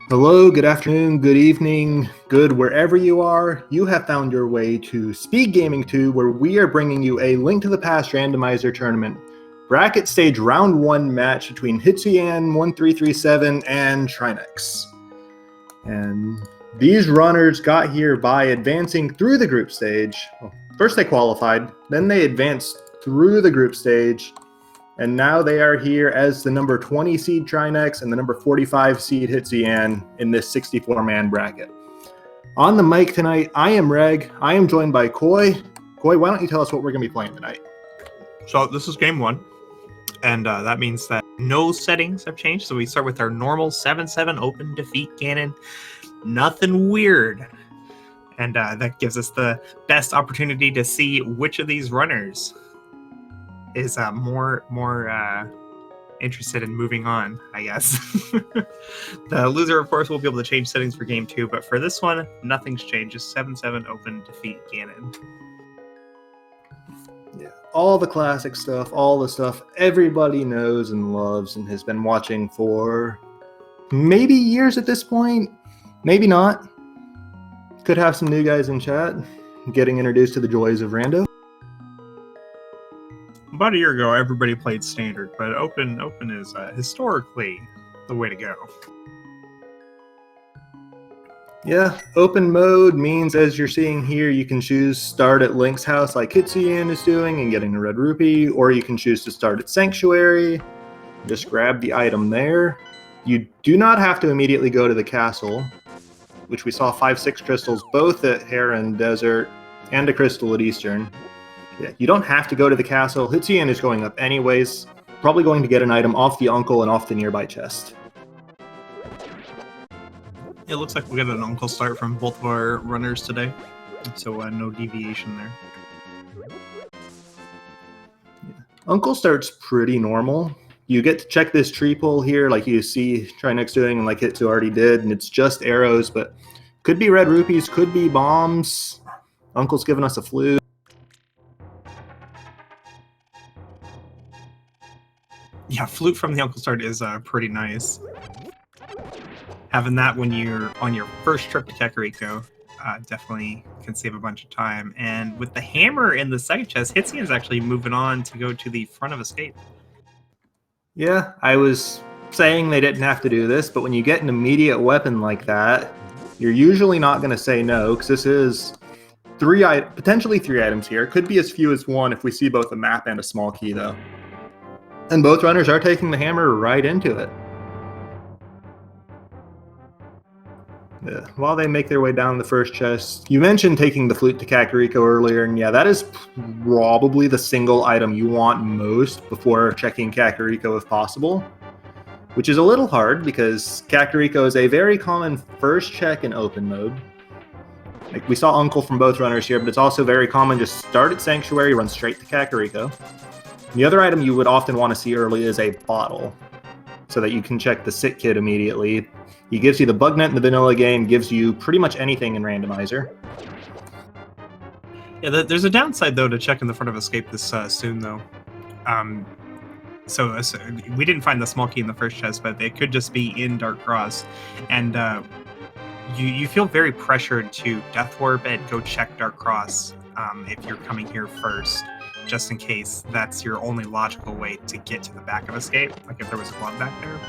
Hello, good afternoon, good evening, good wherever you are. You have found your way to Speed Gaming 2, where we are bringing you a Link to the Past Randomizer tournament. Bracket stage round 1 match between Hitsuyan1337 and Trinexx. And these runners got here by advancing through the group stage. Well, first they qualified, then they advanced through the group stage. And now they are here as the number 20 seed Trinexx and the number 45 seed Hitsuyan in this 64-man bracket. On the mic tonight, I am Reg. I am joined by Koi. Koi, why don't you tell us what we're going to be playing tonight? So this is game 1, and that means that no settings have changed. So we start with our normal 7-7 open defeat cannon. Nothing weird. And that gives us the best opportunity to see which of these runners is more interested in moving on, I guess. The loser, of course, will be able to change settings for game 2, but for this one, nothing's changed. Just 7-7 open defeat Ganon. Yeah, all the classic stuff, all the stuff everybody knows and loves and has been watching for maybe years at this point, maybe not. Could have some new guys in chat getting introduced to the joys of Rando. About a year ago, everybody played standard, but open is historically the way to go. Yeah, open mode means, as you're seeing here, you can choose start at Link's house like Hitsuyan is doing and getting a red rupee, or you can choose to start at Sanctuary. Just grab the item there. You do not have to immediately go to the castle, which we saw 5-6 crystals both at Heron Desert and a crystal at Eastern. Yeah, you don't have to go to the castle. Hitsuyan is going up anyways. Probably going to get an item off the uncle and off the nearby chest. It looks like we'll get an uncle start from both of our runners today, so no deviation there. Yeah. Uncle starts pretty normal. You get to check this tree pull here like you see Trinexx doing and like Hitsu already did, and it's just arrows, but could be red rupees, could be bombs. Uncle's giving us a flute. Yeah, flute from the uncle start is pretty nice. Having that when you're on your first trip to Kakariko definitely can save a bunch of time. And with the hammer in the second chest, Hitsuyan is actually moving on to go to the front of escape. Yeah, I was saying they didn't have to do this, but when you get an immediate weapon like that, you're usually not going to say no, because this is potentially three items here. Could be as few as one if we see both a map and a small key, though. And both runners are taking the hammer right into it. Yeah. While they make their way down the first chest, you mentioned taking the flute to Kakariko earlier, and yeah, that is probably the single item you want most before checking Kakariko if possible, which is a little hard because Kakariko is a very common first check in open mode. Like we saw Uncle from both runners here, but it's also very common just start at Sanctuary, run straight to Kakariko. The other item you would often want to see early is a bottle, so that you can check the sit kit immediately. He gives you the bug net in the vanilla game, gives you pretty much anything in Randomizer. Yeah, there's a downside, though, to checking the front of escape this soon, though. So we didn't find the small key in the first chest, but it could just be in Dark Cross. And you feel very pressured to Death Warp and go check Dark Cross if you're coming here first, just in case that's your only logical way to get to the back of escape, like if there was a glove back there.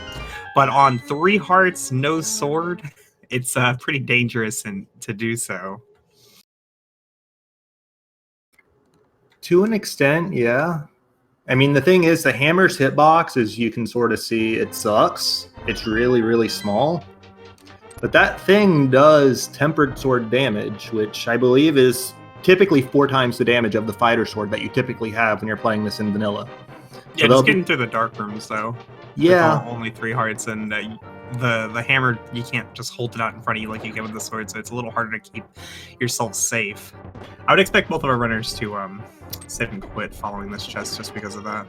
But on 3 hearts, no sword, it's pretty dangerous to do so. To an extent, yeah. I mean, the thing is, the hammer's hitbox, as you can sort of see, it sucks. It's really, really small. But that thing does tempered sword damage, which I believe is typically 4 times the damage of the fighter sword that you typically have when you're playing this in vanilla. Yeah, so just getting through the dark rooms, though. Yeah. Only 3 hearts, and the hammer, you can't just hold it out in front of you like you can with the sword, so it's a little harder to keep yourself safe. I would expect both of our runners to save and quit following this chest just because of that.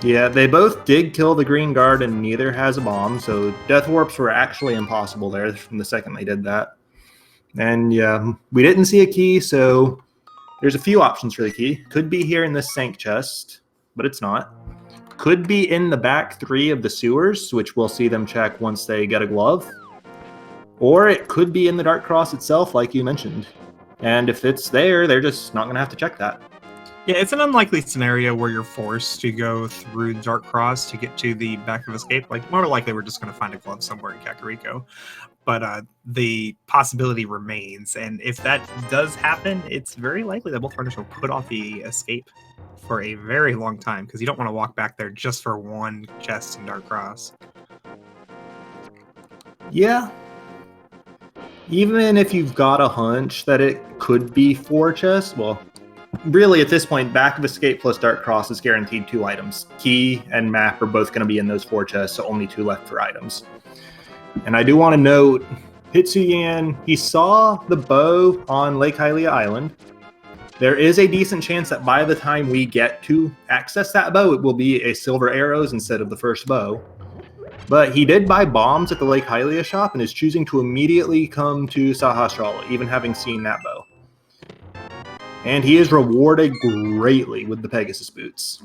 Yeah, they both did kill the green guard, and neither has a bomb, so death warps were actually impossible there from the second they did that. And yeah, we didn't see a key, so there's a few options for the key. Could be here in this Sank chest, but it's not. Could be in the back 3 of the sewers, which we'll see them check once they get a glove. Or it could be in the Dark Cross itself, like you mentioned. And if it's there, they're just not going to have to check that. Yeah, it's an unlikely scenario where you're forced to go through Dark Cross to get to the back of Escape. Like, more likely we're just going to find a glove somewhere in Kakariko. But the possibility remains. And if that does happen, it's very likely that both runners will put off the Escape for a very long time, because you don't want to walk back there just for one chest in Dark Cross. Yeah. Even if you've got a hunch that it could be 4 chests, well, really, at this point, Back of Escape plus Dark Cross is guaranteed 2 items. Key and map are both going to be in those 4 chests, so only 2 left for items. And I do want to note, Hitsuyan, he saw the bow on Lake Hylia Island. There is a decent chance that by the time we get to access that bow, it will be a silver arrows instead of the first bow. But he did buy bombs at the Lake Hylia shop and is choosing to immediately come to Sahasrara, even having seen that bow. And he is rewarded greatly with the Pegasus boots.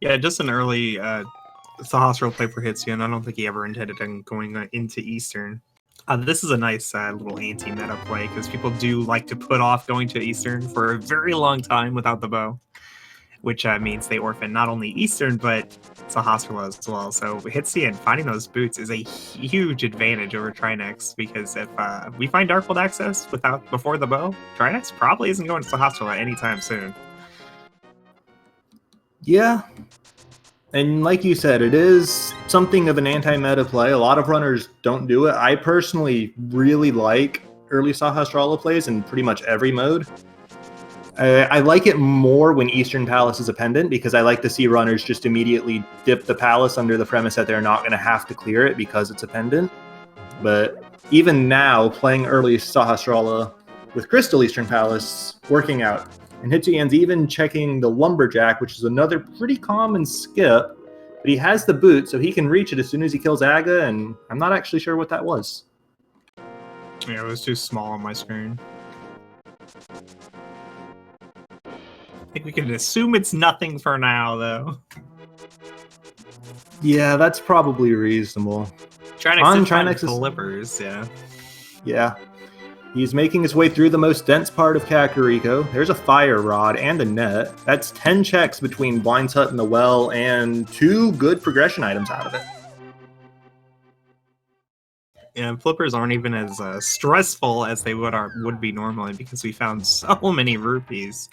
Yeah, just an early Sahasrara play for Hitsuyan. I don't think he ever intended on going into Eastern. This is a nice little anti-meta play, because people do like to put off going to Eastern for a very long time without the bow, which means they orphan not only Eastern, but Sahasrara as well. So Hitsuyan finding those boots is a huge advantage over Trinexx, because if we find Darkwold access before the bow, Trinexx probably isn't going to Sahasrara anytime soon. Yeah. And like you said, it is something of an anti-meta play. A lot of runners don't do it. I personally really like early Sahasrara plays in pretty much every mode. I like it more when Eastern Palace is a pendant, because I like to see runners just immediately dip the palace under the premise that they're not going to have to clear it because it's a pendant. But even now, playing early Sahasrara with Crystal Eastern Palace, working out. And Hitsuyan's even checking the Lumberjack, which is another pretty common skip. But he has the boot, so he can reach it as soon as he kills Aga, and I'm not actually sure what that was. Yeah, it was too small on my screen. I think we can assume it's nothing for now, though. Yeah, that's probably reasonable. Trinexx delivers, yeah. Yeah. He's making his way through the most dense part of Kakariko. There's a fire rod and a net. That's 10 checks between Blind's Hut and the well, and 2 good progression items out of it. Yeah, flippers aren't even as stressful as they would be normally, because we found so many rupees.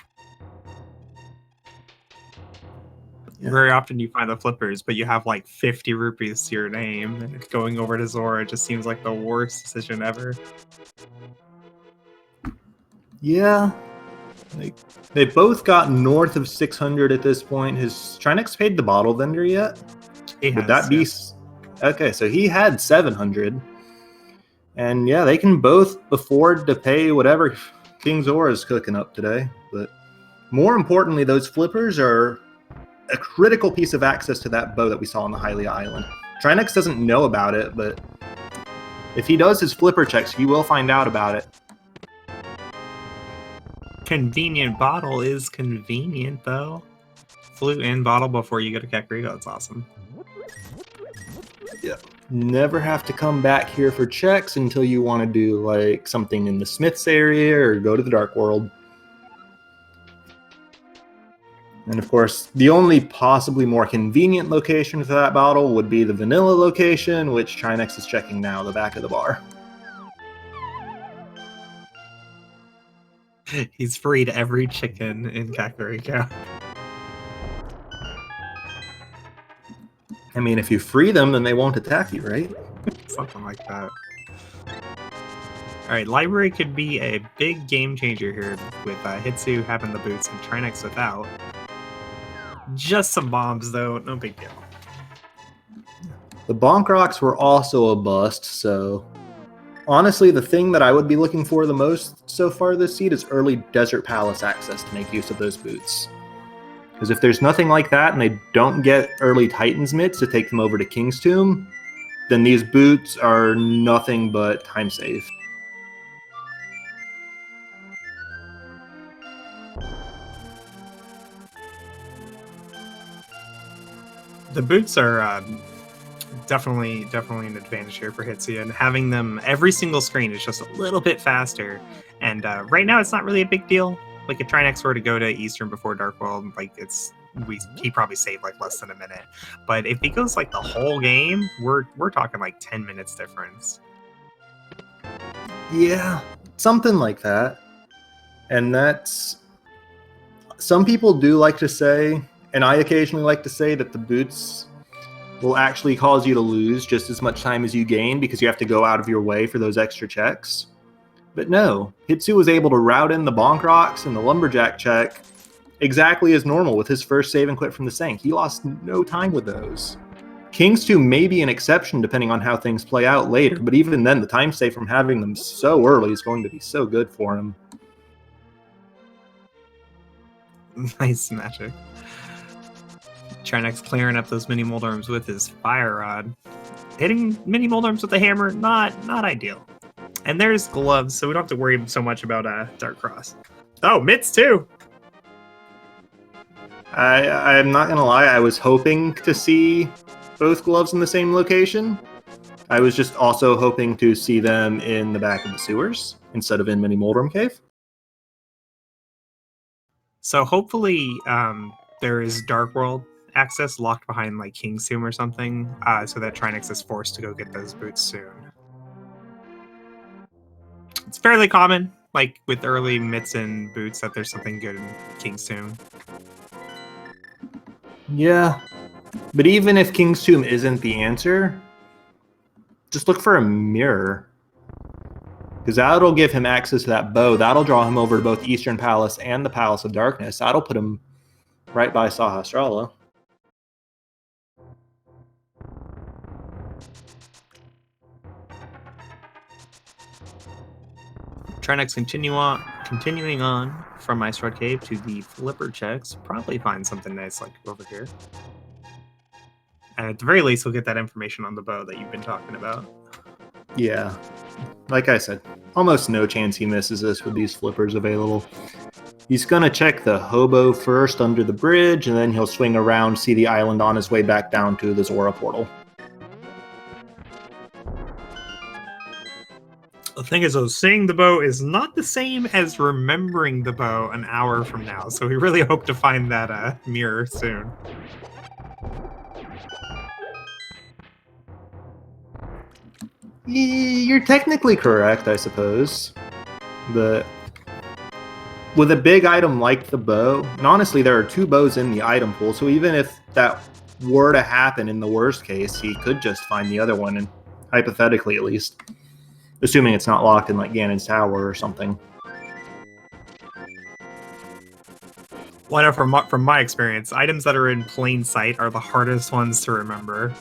Yeah. Very often you find the flippers, but you have like 50 rupees to your name, and going over to Zora just seems like the worst decision ever. Yeah. They both got north of 600 at this point. Has Trinexx paid the bottle vendor yet? Would that be... Okay, so he had 700. And yeah, they can both afford to pay whatever King Zora is cooking up today. But more importantly, those flippers are a critical piece of access to that bow that we saw on the Hylia Island. Trinexx doesn't know about it, but if he does his flipper checks, he will find out about it. Convenient bottle is convenient, though. Flute in bottle before you go to Kakariko. That's awesome. Yeah. Never have to come back here for checks until you want to do like something in the Smith's area or go to the Dark World. And of course, the only possibly more convenient location for that bottle would be the vanilla location, which Trinexx is checking now, the back of the bar. He's freed every chicken in Kakariko. I mean, if you free them, then they won't attack you, right? Something like that. Alright, Library could be a big game changer here, with Hitsu having the boots and Trinexx without. Just some bombs, though. No big deal. The Bonk Rocks were also a bust, so... Honestly, the thing that I would be looking for the most so far this seed is early Desert Palace access to make use of those boots. Because if there's nothing like that and they don't get early Titan's Mitts to take them over to King's Tomb, then these boots are nothing but time save. The boots are definitely an advantage here for Hitsuya, and having them every single screen is just a little bit faster. And right now, it's not really a big deal. Like if Trinexx were to go to Eastern before Dark World, like he probably saved like less than a minute. But if he goes like the whole game, we're talking like 10 minutes difference. Yeah, something like that. And that's... Some people do like to say, and I occasionally like to say, that the boots will actually cause you to lose just as much time as you gain because you have to go out of your way for those extra checks. But no, Hitsu was able to route in the bonk rocks and the lumberjack check exactly as normal with his first save and quit from the sink. He lost no time with those. King's 2 may be an exception depending on how things play out later, but even then, the time save from having them so early is going to be so good for him. Nice magic. Trinexx clearing up those mini Moldorms with his fire rod. Hitting mini Moldorms with the hammer, not ideal. And there's gloves, so we don't have to worry so much about Dark Cross. Oh, mitts too! I'm not gonna lie, I was hoping to see both gloves in the same location. I was just also hoping to see them in the back of the sewers instead of in Mini Moldorm Cave. So hopefully there is Dark World access locked behind like King's Tomb or something, so that Trinexx is forced to go get those boots soon. It's fairly common, like with early mitts and boots, that there's something good in King's Tomb. Yeah, but even if King's Tomb isn't the answer, just look for a mirror. Because that'll give him access to that bow. That'll draw him over to both Eastern Palace and the Palace of Darkness. That'll put him right by Sahasrara. Trinexx continuing on from Ice Rod Cave to the Flipper checks. Probably find something nice like over here. And at the very least, we'll get that information on the bow that you've been talking about. Yeah, like I said, almost no chance he misses this with these flippers available. He's going to check the hobo first under the bridge, and then he'll swing around, see the island on his way back down to the Zora portal. The thing is, though, seeing the bow is not the same as remembering the bow an hour from now, so we really hope to find that mirror soon. You're technically correct, I suppose. But with a big item like the bow, and honestly, there are 2 bows in the item pool, so even if that were to happen in the worst case, he could just find the other one, and hypothetically at least. Assuming it's not locked in like Ganon's Tower or something. Well, I know from my experience, items that are in plain sight are the hardest ones to remember.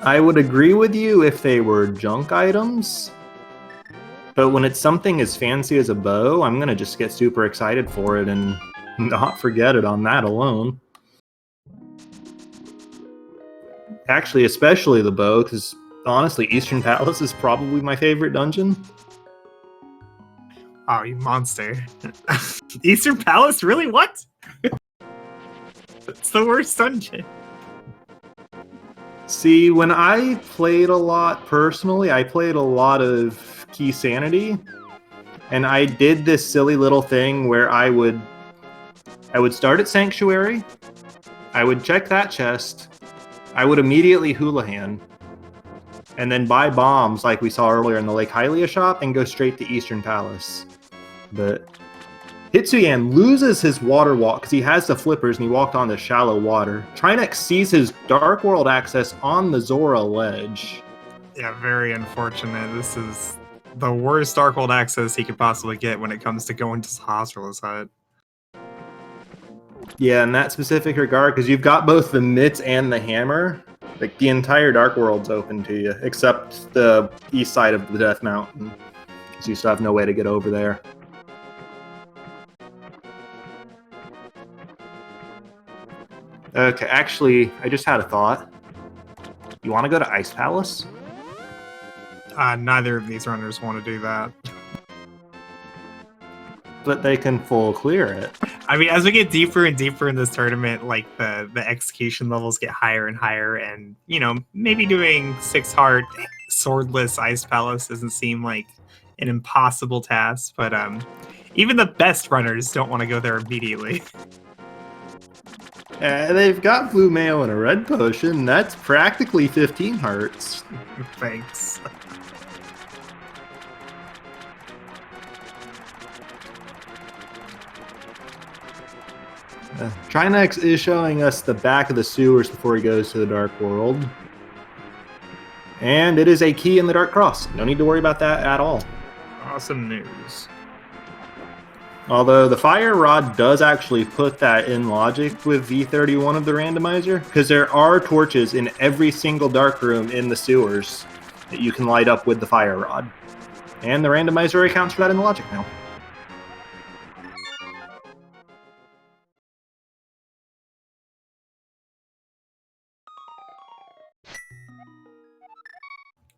I would agree with you if they were junk items, but when it's something as fancy as a bow, I'm going to just get super excited for it and not forget it on that alone. Actually, especially the bow, because honestly, Eastern Palace is probably my favorite dungeon. Oh, you monster. Eastern Palace? Really? What? It's the worst dungeon. See, when I played a lot personally, I played a lot of Key Sanity, and I did this silly little thing where I would start at Sanctuary, I would check that chest, I would immediately Houlihan, and then buy bombs like we saw earlier in the Lake Hylia shop and go straight to Eastern Palace. But Hitsuyan loses his water walk because he has the flippers and he walked on the shallow water. Trinexx sees his Dark World access on the Zora ledge. Yeah, very unfortunate. This is the worst Dark World access he could possibly get when it comes to going to Sahasrara's hut. Yeah, in that specific regard, because you've got both the mitts and the hammer, like the entire Dark World's open to you, except the east side of the Death Mountain, because you still have no way to get over there. Okay, actually, I just had a thought. You want to go to Ice Palace? Neither of these runners want to do that. But they can full clear it. I mean, as we get deeper and deeper in this tournament, like the execution levels get higher and higher, and maybe doing 6-heart swordless Ice Palace doesn't seem like an impossible task, but even the best runners don't want to go there immediately. They've got blue mail and a red potion. That's practically 15 hearts. Thanks. Trinexx is showing us the back of the sewers before he goes to the Dark World. And it is a key in the Dark Cross. No need to worry about that at all. Awesome news. Although the Fire Rod does actually put that in logic with V31 of the randomizer, because there are torches in every single dark room in the sewers that you can light up with the Fire Rod. And the randomizer accounts for that in the logic now.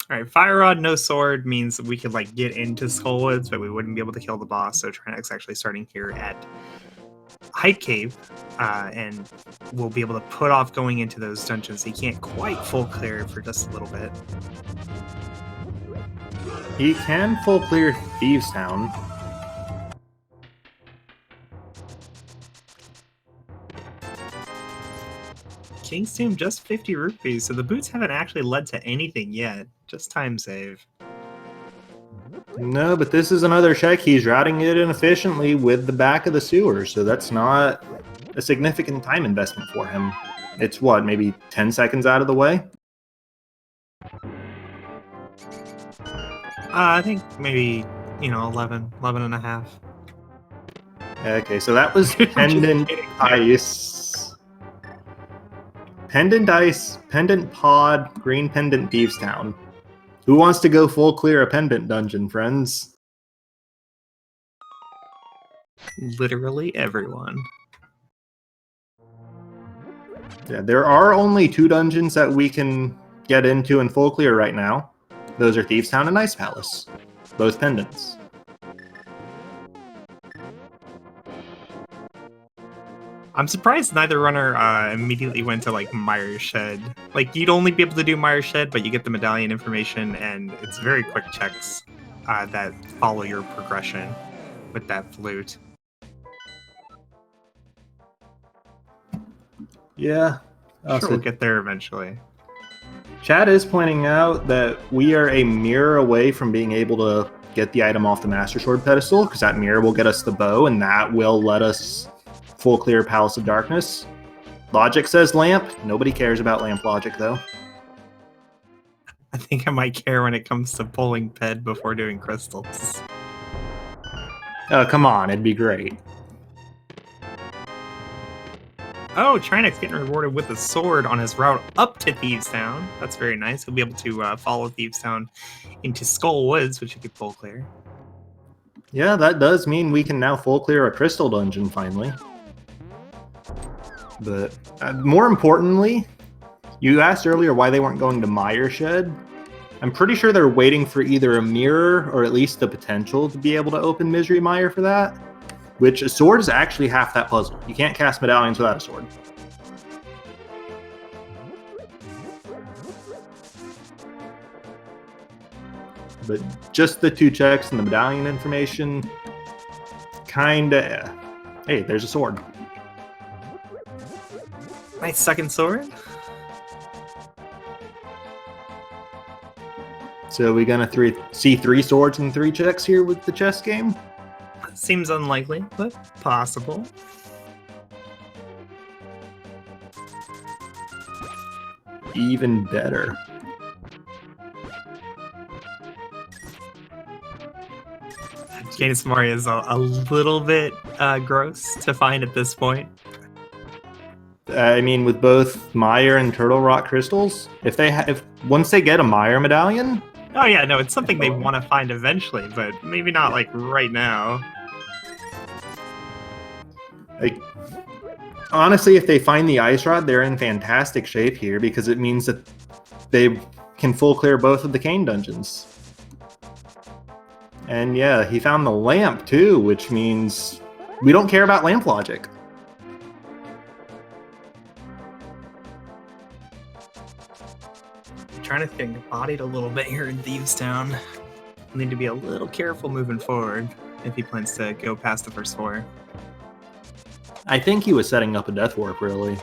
All right, Fire Rod, no sword means we could get into Skullwoods, but we wouldn't be able to kill the boss. So Trinexx actually starting here at Hype Cave, and we'll be able to put off going into those dungeons. He can't quite full clear for just a little bit. He can full clear Thieves Town. King's Tomb just 50 rupees, so the boots haven't actually led to anything yet. Just time save. No, but this is another check. He's routing it inefficiently with the back of the sewer, so that's not a significant time investment for him. It's what, maybe 10 seconds out of the way? I think maybe, 11 and a half. Okay, so that was Pendant Ice. Pendant Ice, Pendant Pod, Green Pendant Thieves Town. Who wants to go full clear a Pendant dungeon, friends? Literally everyone. Yeah, there are only 2 dungeons that we can get into in full clear right now. Those are Thieves Town and Ice Palace. Both pendants. I'm surprised neither runner immediately went to Myers Shed. You'd only be able to do Myers Shed, but you get the medallion information, and it's very quick checks that follow your progression with that flute. Yeah. Sure, we'll get there eventually. Chad is pointing out that we are a mirror away from being able to get the item off the Master Sword pedestal, because that mirror will get us the bow, and that will let us full clear Palace of Darkness. Logic says lamp. Nobody cares about lamp logic, though. I think I might care when it comes to pulling ped before doing crystals. Oh, come on. It'd be great. Oh, Trinexx getting rewarded with a sword on his route up to Thieves Town. That's very nice. He'll be able to follow Thieves Town into Skull Woods, which he could full clear. Yeah, that does mean we can now full clear a crystal dungeon, finally. But more importantly, you asked earlier why they weren't going to Myers Shed. I'm pretty sure they're waiting for either a mirror or at least the potential to be able to open Misery Mire for that. Which a sword is actually half that puzzle. You can't cast medallions without a sword. But just the 2 checks and the medallion information, kinda. Hey, there's a sword. Nice second sword. So we gonna see 3 swords and 3 checks here with the chess game? Seems unlikely, but possible. Even better. Canis Mari is a little bit gross to find at this point. I mean, with both Mire and Turtle Rock crystals, if once they get a Mire medallion. Oh yeah, no, it's something they want to find eventually, but maybe not right now. Honestly, if they find the Ice Rod, they're in fantastic shape here because it means that they can full clear both of the Cane dungeons. And yeah, he found the lamp too, which means We don't care about lamp logic. Trying to get bodied a little bit here in Thieves Town. Need to be a little careful moving forward if he plans to go past the first floor. I think he was setting up a death warp, really.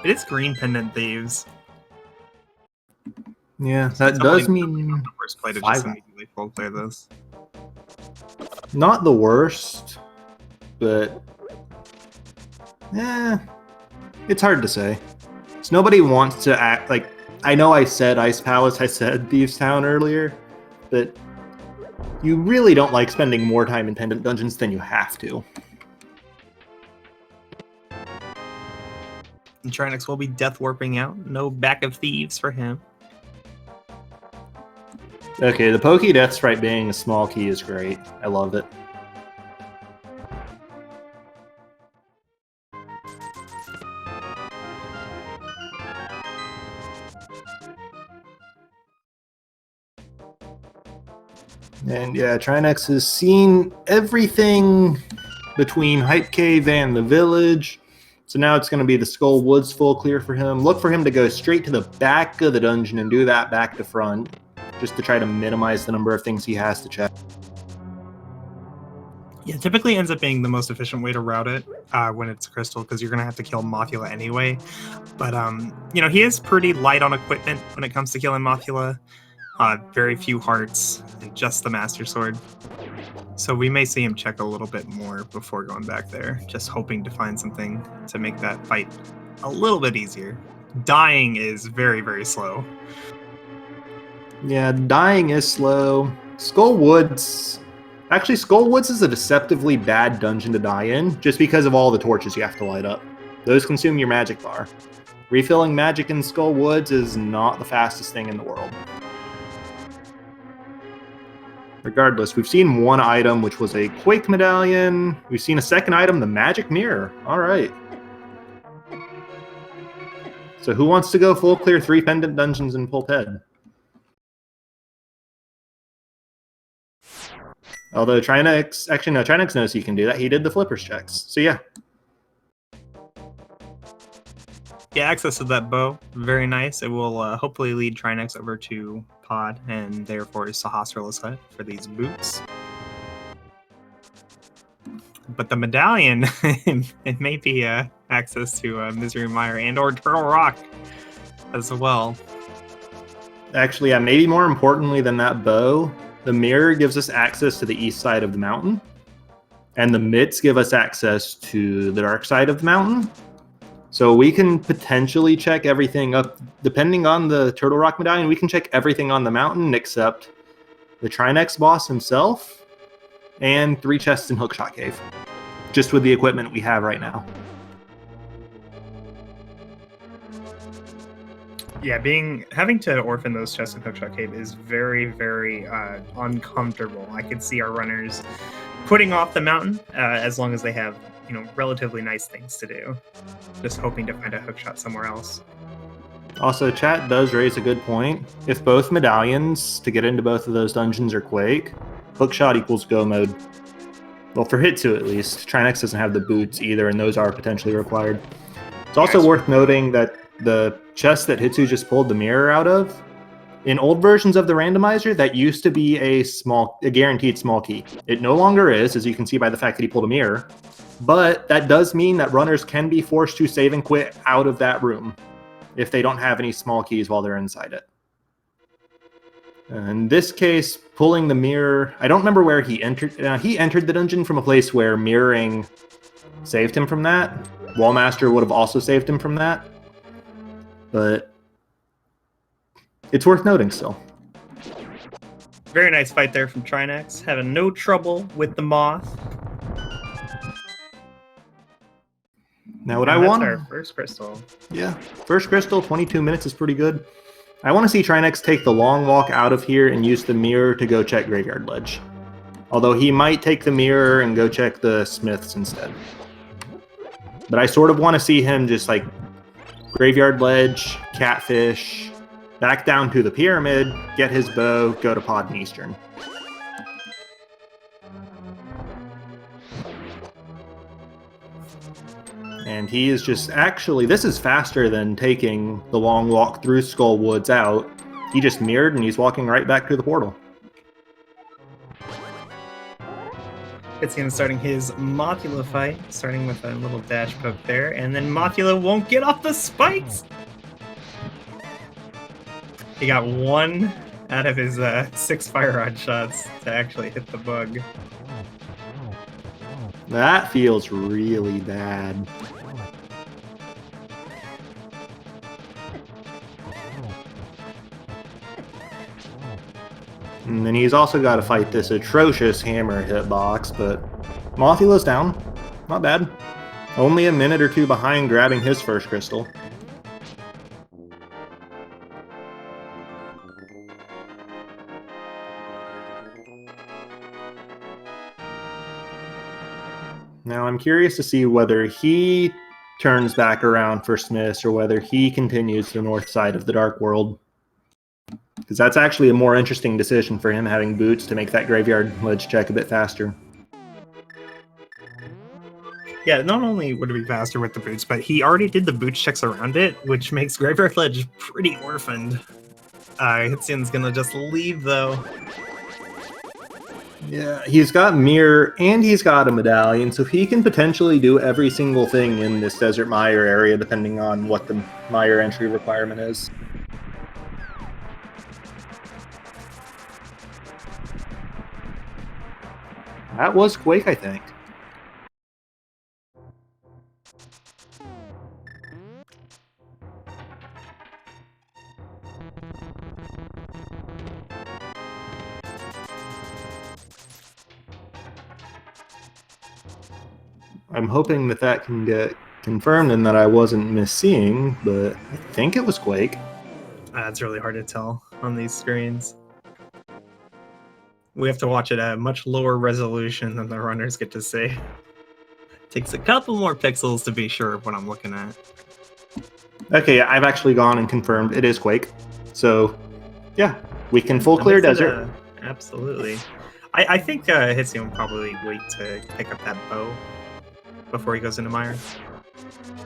It is green pendant thieves. Yeah, that does mean the first play to 5. just immediately full clear this. Not the worst, but it's hard to say. So nobody wants to act like, I know I said Ice Palace, I said Thieves Town earlier, but you really don't like spending more time in pendant dungeons than you have to. And Trinexx will be death warping out. No back of thieves for him. Okay, the Pokey Death Sprite being a small key is great. I love it. And yeah, Trinexx has seen everything between Hype Cave and the village. So now it's going to be the Skull Woods full clear for him. Look for him to go straight to the back of the dungeon and do that back to front, just to try to minimize the number of things he has to check. Yeah, typically ends up being the most efficient way to route it when it's crystal, because you're going to have to kill Mothula anyway. But, you know, he is pretty light on equipment when it comes to killing Mothula. Very few hearts and just the Master Sword. So we may see him check a little bit more before going back there, just hoping to find something to make that fight a little bit easier. Dying is very, very slow. Yeah, dying is slow. Skull Woods... Actually, Skull Woods is a deceptively bad dungeon to die in, just because of all the torches you have to light up. Those consume your magic bar. Refilling magic in Skull Woods is not the fastest thing in the world. Regardless, we've seen one item, which was a Quake Medallion. We've seen a second item, the Magic Mirror. All right. So who wants to go full clear 3 pendant dungeons in Pult Head? Although Trinexx, actually no, Trinexx knows he can do that. He did the flippers checks. So yeah. Yeah, access to that bow, very nice. It will hopefully lead Trinexx over to Pod, and therefore Sahasrarla's hut for these boots. But the medallion, it may be access to Misery Mire and or Turtle Rock as well. Actually, yeah, maybe more importantly than that bow, the mirror gives us access to the east side of the mountain, and the mitts give us access to the dark side of the mountain. So we can potentially check everything up, depending on the Turtle Rock Medallion, we can check everything on the mountain except the Trinexx boss himself and 3 chests in Hookshot Cave, just with the equipment we have right now. Yeah, having to orphan those chests in Hookshot Cave is very, very uncomfortable. I could see our runners putting off the mountain as long as they have, you know, relatively nice things to do. Just hoping to find a hookshot somewhere else. Also, chat does raise a good point. If both medallions to get into both of those dungeons are Quake, hookshot equals go mode. Well, for Hitsu at least. Trinexx doesn't have the boots either, and those are potentially required. It's also worth noting that the chest that Hitsu just pulled the mirror out of, in old versions of the randomizer, that used to be a guaranteed small key. It no longer is, as you can see by the fact that he pulled a mirror. But that does mean that runners can be forced to save and quit out of that room if they don't have any small keys while they're inside it. In this case, pulling the mirror, I don't remember where he entered. He entered the dungeon from a place where mirroring saved him from that. Wallmaster would have also saved him from that. But it's worth noting still. Very nice fight there from Trinexx. Having no trouble with the moth. Now what I want... That's our first crystal. Yeah, first crystal, 22 minutes is pretty good. I want to see Trinexx take the long walk out of here and use the mirror to go check Graveyard Ledge. Although he might take the mirror and go check the Smiths instead. But I sort of want to see him just like Graveyard Ledge, Catfish, Back down to the pyramid, get his bow, go to Pod and Eastern. And he is just actually, this is faster than taking the long walk through Skull Woods out. He just mirrored and he's walking right back through the portal. Hitsuyan starting his Mothula fight, starting with a little dash poke there, and then Mothula won't get off the spikes! He got 1 out of his 6 fire rod shots to actually hit the bug. That feels really bad. And then he's also got to fight this atrocious hammer hitbox, but Mothula's down. Not bad. Only a minute or two behind grabbing his first crystal. Now I'm curious to see whether he turns back around for Smiths or whether he continues the north side of the Dark World. Because that's actually a more interesting decision for him, having boots to make that graveyard ledge check a bit faster. Yeah, not only would it be faster with the boots, but he already did the boots checks around it, which makes graveyard ledge pretty orphaned. Hitsuyan's gonna just leave, though. Yeah, he's got Mirror and he's got a Medallion, so he can potentially do every single thing in this Desert Mire area, depending on what the Mire entry requirement is. That was Quake, I think. I'm hoping that that can get confirmed and that I wasn't misseeing, but I think it was Quake. It's really hard to tell on these screens. We have to watch it at a much lower resolution than the runners get to see. Takes a couple more pixels to be sure of what I'm looking at. Okay, I've actually gone and confirmed it is Quake. So, yeah, we can full clear desert. Absolutely. I think Hitsuyan will probably wait to pick up that bow before he goes into Mire.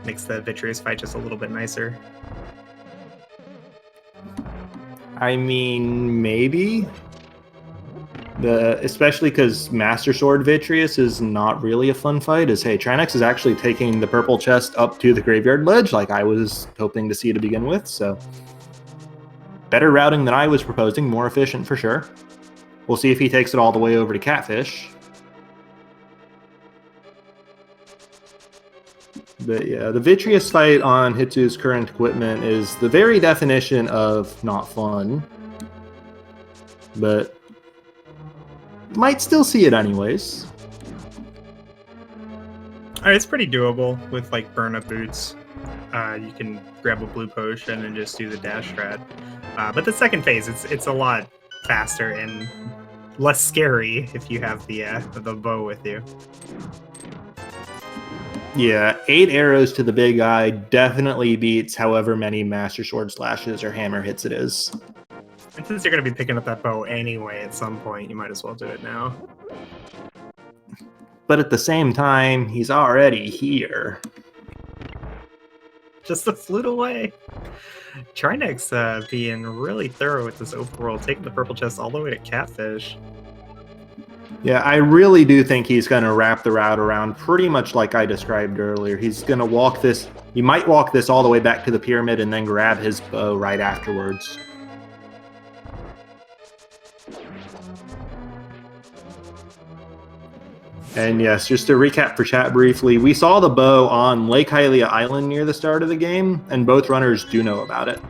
Makes the Vitreous fight just a little bit nicer. I mean, maybe. Especially because Master Sword Vitreous is not really a fun fight, as hey, Trinexx is actually taking the purple chest up to the graveyard ledge like I was hoping to see to begin with, so better routing than I was proposing, more efficient for sure. We'll see if he takes it all the way over to Catfish. But yeah, the Vitreous fight on Hitsu's current equipment is the very definition of not fun, but might still see it anyways. It's pretty doable with like burn up boots. You can grab a blue potion and just do the dash strat. But the second phase, it's a lot faster and less scary if you have the bow with you. Yeah, 8 arrows to the big eye definitely beats however many Master Sword slashes or hammer hits it is. And since you're going to be picking up that bow anyway at some point, you might as well do it now. But at the same time, he's already here. Just a flute away. Trinexx being really thorough with this overworld, taking the purple chest all the way to Catfish. Yeah, I really do think he's going to wrap the route around pretty much like I described earlier. He's going to walk this, he might walk this all the way back to the pyramid and then grab his bow right afterwards. And yes, just to recap for chat briefly, we saw the bow on Lake Hylia Island near the start of the game, and both runners do know about it.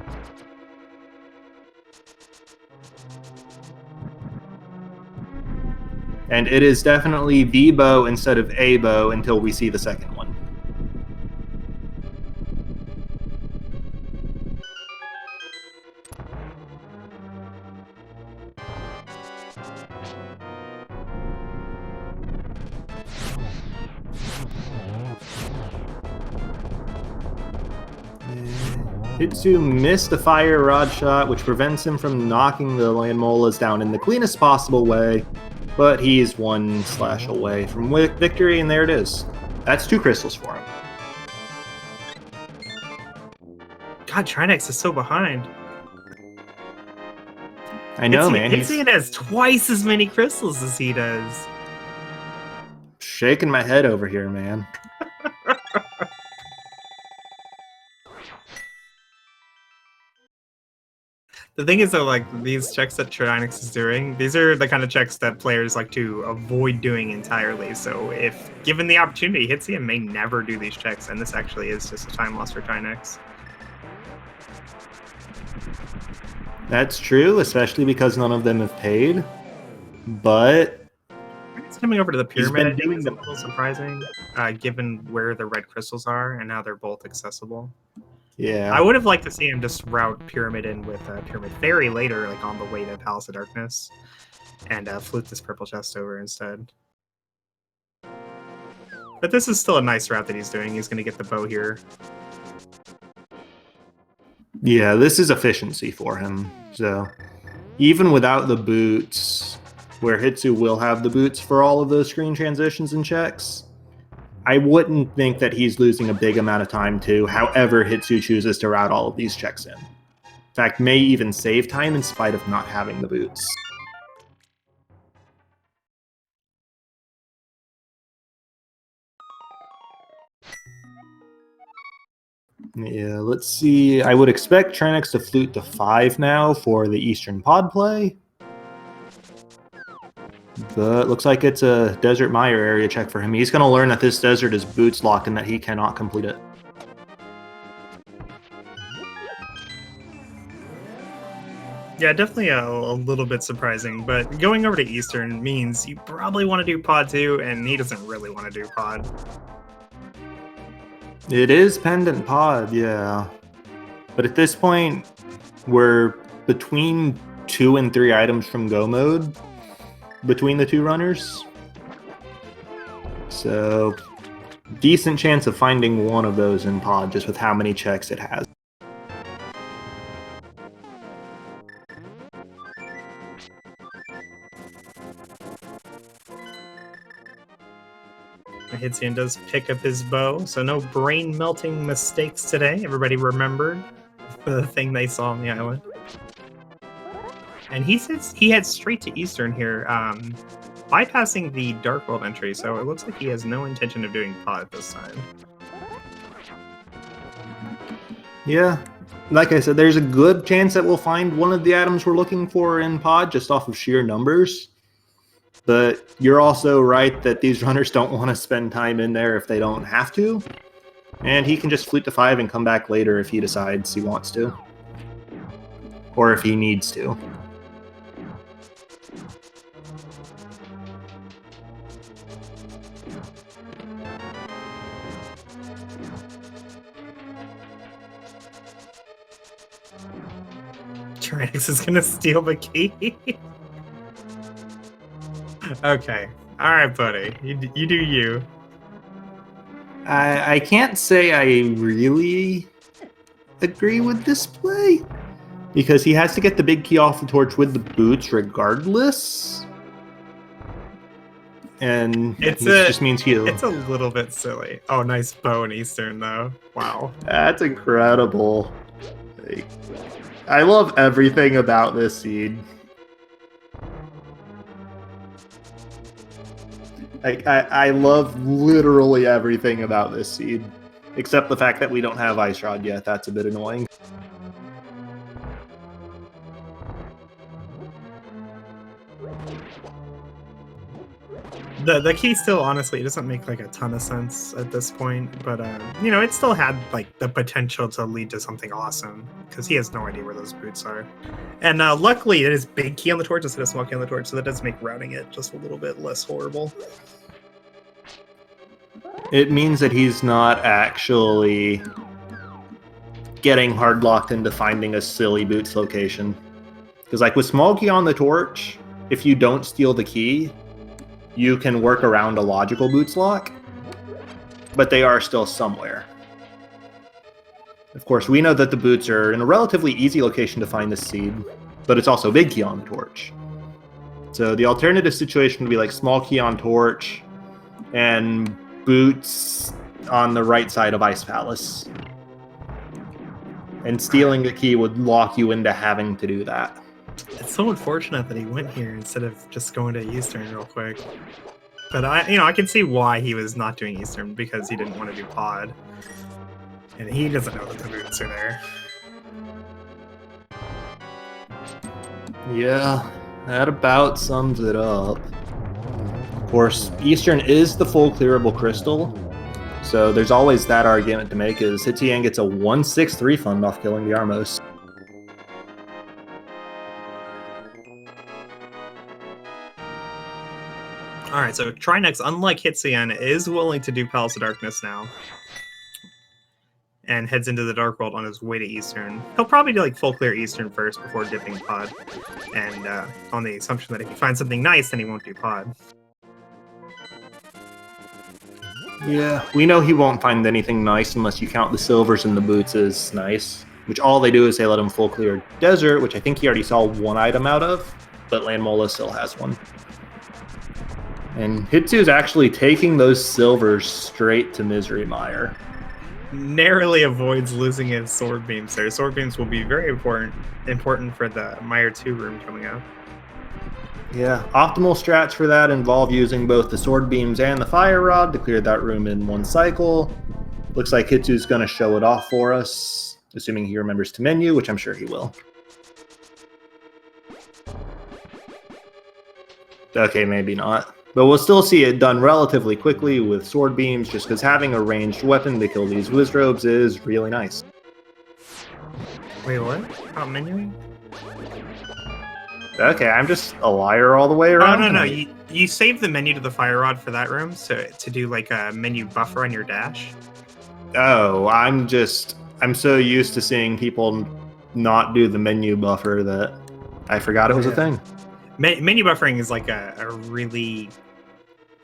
And it is definitely the bow instead of a bow until we see the second one. Hitsu missed a fire rod shot, which prevents him from knocking the land molas down in the cleanest possible way, but he's one slash away from victory, and there it is. That's 2 crystals for him. God, Trinexx is so behind. I know, man. Hitsuyan has twice as many crystals as he does. Shaking my head over here, man. The thing is, though, like, these checks that Trinexx is doing, these are the kind of checks that players like to avoid doing entirely. So if given the opportunity, Hitsuyan may never do these checks, and this actually is just a time loss for Trinexx. That's true, especially because none of them have paid. But It's coming over to the pyramid. I think doing is a little surprising, given where the red crystals are and how they're both accessible. yeah, I would have liked to see him just route Pyramid in with Pyramid Fairy later, like on the way to Palace of Darkness, and flute this purple chest over instead. But this is still a nice route that he's doing. He's going to get the bow here. yeah, this is efficiency for him. So even without the boots, where Hitsu will have the boots for all of those screen transitions and checks, I wouldn't think that he's losing a big amount of time to however Hitsu chooses to route all of these checks in. In fact, may even save time in spite of not having the boots. Yeah, let's see. I would expect Trinexx to flute to 5 now for the Eastern Pod play. But looks like it's a Desert Mire area check for him. He's going to learn that this desert is boots locked and that he cannot complete it. Yeah, definitely a little bit surprising, but going over to Eastern means you probably want to do Pod 2, and he doesn't really want to do Pod. It is Pendant Pod, yeah. But at this point, we're between 2 and 3 items from Go mode between the 2 runners. So, decent chance of finding one of those in Pod just with how many checks it has. Hitsuyan does pick up his bow, so no brain-melting mistakes today. Everybody remembered the thing they saw on the island. And he says he heads straight to Eastern here, bypassing the Dark World entry, so it looks like he has no intention of doing Pod this time. Yeah, like I said, there's a good chance that we'll find one of the items we're looking for in Pod just off of sheer numbers. But you're also right that these runners don't want to spend time in there if they don't have to. And he can just flute to 5 and come back later if he decides he wants to. Or if he needs to. Trinexx is gonna steal the key. Okay. Alright, buddy. You do you. I can't say I really agree with this play. Because he has to get the big key off the torch with the boots regardless. And this just means he'll... It's a little bit silly. Oh, nice bow in Eastern, though. Wow. That's incredible. Like, I love everything about this seed. I love literally everything about this seed. Except the fact that we don't have Ice Rod yet. That's a bit annoying. The key still, honestly, doesn't make like a ton of sense at this point, but you know, it still had like the potential to lead to something awesome because he has no idea where those boots are. And luckily, it is big key on the torch instead of small key on the torch, so that does make routing it just a little bit less horrible. It means that he's not actually getting hard locked into finding a silly boots location. Because like with small key on the torch, if you don't steal the key, you can work around a logical boots lock, but they are still somewhere. Of course, we know that the boots are in a relatively easy location to find this seed, but it's also a big key on the torch. So the alternative situation would be like small key on torch and boots on the right side of Ice Palace. And stealing the key would lock you into having to do that. It's so unfortunate that he went here instead of just going to Eastern real quick. But I can see why he was not doing Eastern, because he didn't want to do pod. And he doesn't know that the boots are there. Yeah, that about sums it up. Of course, Eastern is the full clearable crystal, so there's always that argument to make, is Hitsuyan gets a 1/6 refund off killing the Armos. Alright, so Trinexx, unlike Hitsuyan, is willing to do Palace of Darkness now. And heads into the Dark World on his way to Eastern. He'll probably do like full clear Eastern first before dipping pod. And on the assumption that if he finds something nice, then he won't do pod. Yeah, we know he won't find anything nice unless you count the silvers and the boots as nice. Which all they do is they let him full clear Desert, which I think he already saw one item out of, but Landmola still has one. And Hitsu's actually taking those silvers straight to Misery Mire. Narrowly avoids losing his sword beams there. Sword beams will be very important for the Mire 2 room coming up. Yeah, optimal strats for that involve using both the sword beams and the fire rod to clear that room in one cycle. Looks like Hitsu's going to show it off for us, assuming he remembers to menu, which I'm sure he will. Okay, maybe not. But we'll still see it done relatively quickly with sword beams, just because having a ranged weapon to kill these Wizrobes is really nice. Wait, what? About menuing? Okay, I'm just a liar all the way around. Oh, no. You save the menu to the fire rod for that room, so to do like a menu buffer on your dash. Oh, I'm so used to seeing people not do the menu buffer that I forgot it was a thing. Menu buffering is like a really...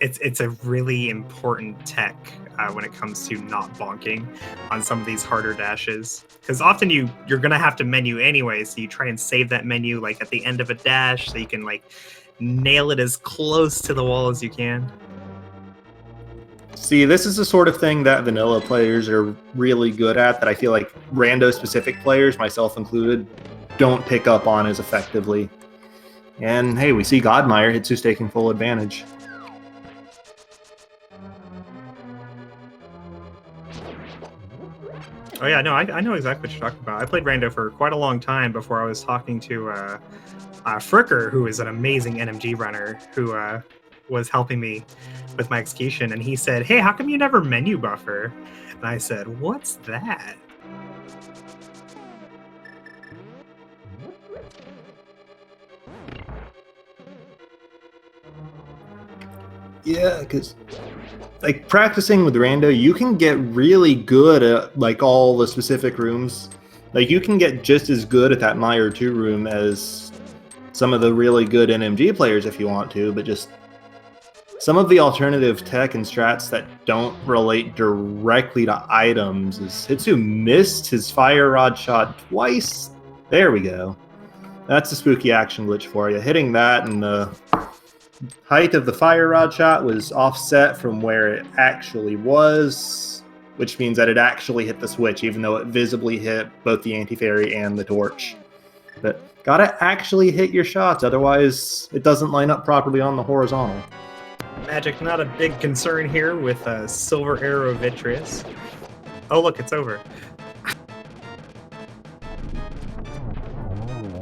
It's a really important tech when it comes to not bonking on some of these harder dashes. Because often you're going to have to menu anyway, so you try and save that menu like at the end of a dash so you can like nail it as close to the wall as you can. See, this is the sort of thing that vanilla players are really good at that I feel like rando-specific players, myself included, don't pick up on as effectively. And hey, we see Godmire, Hitsu's taking full advantage. Oh yeah, no, I know exactly what you're talking about. I played Rando for quite a long time before I was talking to Fricker, who is an amazing NMG runner, who was helping me with my execution, and he said, "Hey, how come you never menu buffer?" And I said, "What's that?" Yeah, because like practicing with Rando, you can get really good at like all the specific rooms. Like you can get just as good at that Mire 2 room as some of the really good NMG players if you want to, but just some of the alternative tech and strats that don't relate directly to items is Hitsu missed his fire rod shot twice. There we go. That's a spooky action glitch for you. Hitting that and the height of the fire rod shot was offset from where it actually was, which means that it actually hit the switch, even though it visibly hit both the anti-fairy and the torch. But gotta actually hit your shots, otherwise it doesn't line up properly on the horizontal. Magic, not a big concern here with Silver Arrow Vitreous. Oh look, it's over.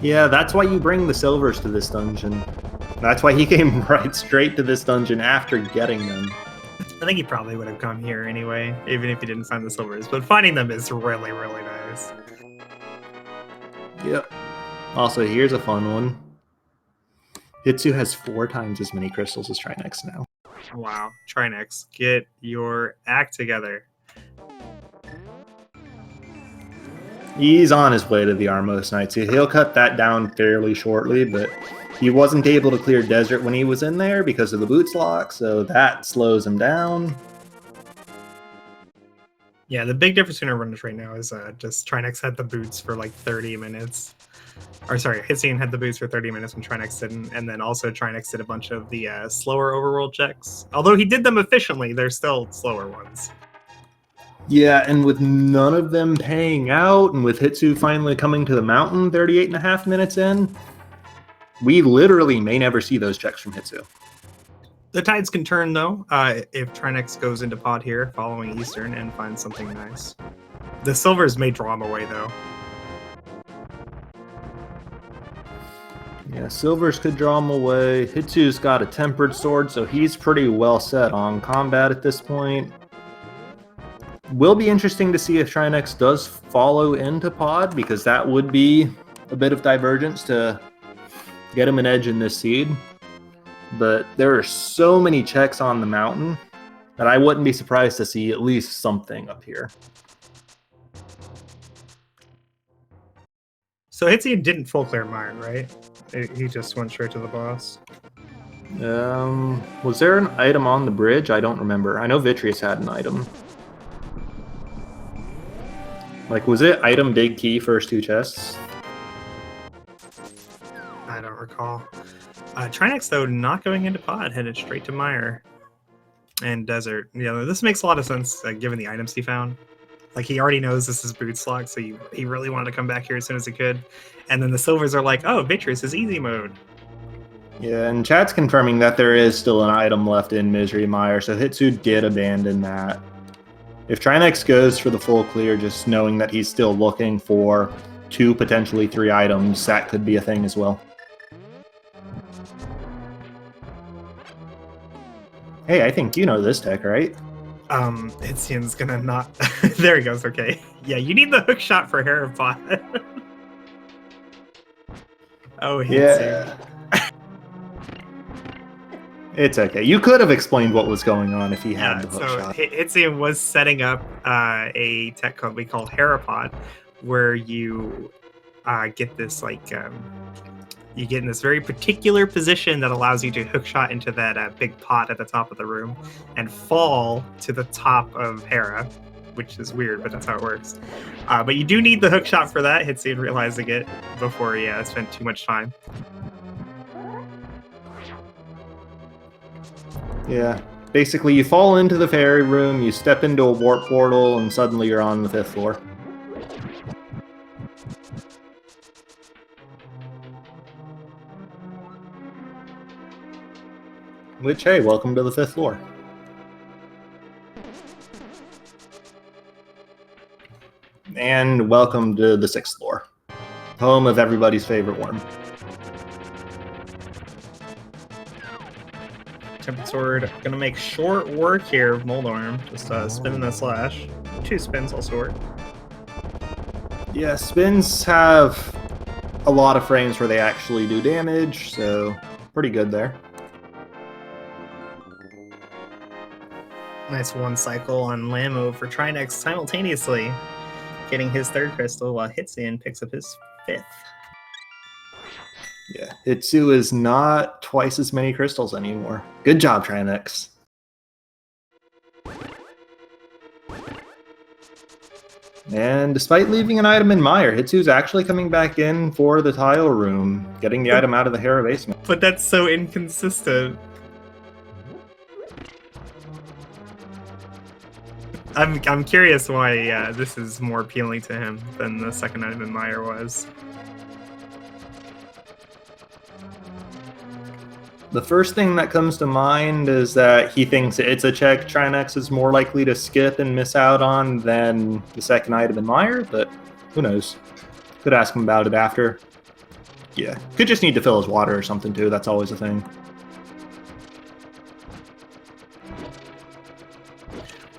Yeah, that's why you bring the silvers to this dungeon. That's why he came right straight to this dungeon after getting them. I think he probably would have come here anyway, even if he didn't find the silvers. But finding them is really, really nice. Yep. Also, here's a fun one. Hitsu has 4 times as many crystals as Trinexx now. Wow. Trinexx, get your act together. He's on his way to the Armos Knight, so he'll cut that down fairly shortly, but he wasn't able to clear Desert when he was in there because of the boots lock, so that slows him down. Yeah, the big difference between our runners right now is just Trinexx had the boots for like 30 minutes. Or sorry, Hitsuyan had the boots for 30 minutes when Trinexx didn't, and then also Trinexx did a bunch of the slower overworld checks. Although he did them efficiently, they're still slower ones. Yeah, and with none of them paying out, and with Hitsu finally coming to the mountain 38 and a half minutes in, we literally may never see those checks from Hitsu. The tides can turn, though, if Trinexx goes into pod here following Eastern and finds something nice. The silvers may draw him away, though. Yeah, silvers could draw him away. Hitsu's got a tempered sword, so he's pretty well set on combat at this point. Will be interesting to see if Trinexx does follow into pod, because that would be a bit of divergence to get him an edge in this seed. But there are so many checks on the mountain that I wouldn't be surprised to see at least something up here. So Hitsuyan didn't full clear Mire, right? He just went straight to the boss. Was there an item on the bridge? I don't remember. I know Vitreous had an item. Like, was it item big key first two chests? I don't recall. Trinexx, though, not going into pod, headed straight to Mire and Desert. Yeah, this makes a lot of sense given the items he found. Like, he already knows this is Boots Lock, so he really wanted to come back here as soon as he could. And then the silvers are like, oh, Vitreous is easy mode. Yeah, and chat's confirming that there is still an item left in Misery Mire, so Hitsu did abandon that. If Trinexx goes for the full clear, just knowing that he's still looking for 2, potentially 3 items, that could be a thing as well. Hey, I think you know this tech, right? Hitsuyan's gonna not... There he goes, okay. Yeah, you need the hook shot for Herapod. Oh, Hitsu. Yeah. It's okay. You could have explained what was going on if he had the hook shot. Hitsuyan was setting up a tech code we call Herapod, where you get this, like... you get in this very particular position that allows you to hookshot into that big pot at the top of the room and fall to the top of Hera, which is weird, but that's how it works. But you do need the hookshot for that. Hitsuyan realizing it before he spent too much time. Yeah. Basically, you fall into the fairy room, you step into a warp portal, and suddenly you're on the 5th floor. Which, hey, welcome to the 5th floor. And welcome to the 6th floor. Home of everybody's favorite worm. Tempered Sword gonna make short work here of Moldarm. Just spinning that slash. 2 spins also work. Yeah, spins have a lot of frames where they actually do damage, so pretty good there. Nice 1 cycle on Lamo for Trinexx simultaneously getting his 3rd crystal while Hitsuyan picks up his 5th. Yeah, Hitsu is not twice as many crystals anymore. Good job, Trinexx. And despite leaving an item in Mire, Hitsu's actually coming back in for the tile room, getting the item out of the Hera basement. But that's so inconsistent. I'm curious why this is more appealing to him than the second item in Mire was. The first thing that comes to mind is that he thinks it's a check Trinexx is more likely to skip and miss out on than the second item in Mire, but who knows? Could ask him about it after. Yeah, could just need to fill his water or something too, that's always a thing.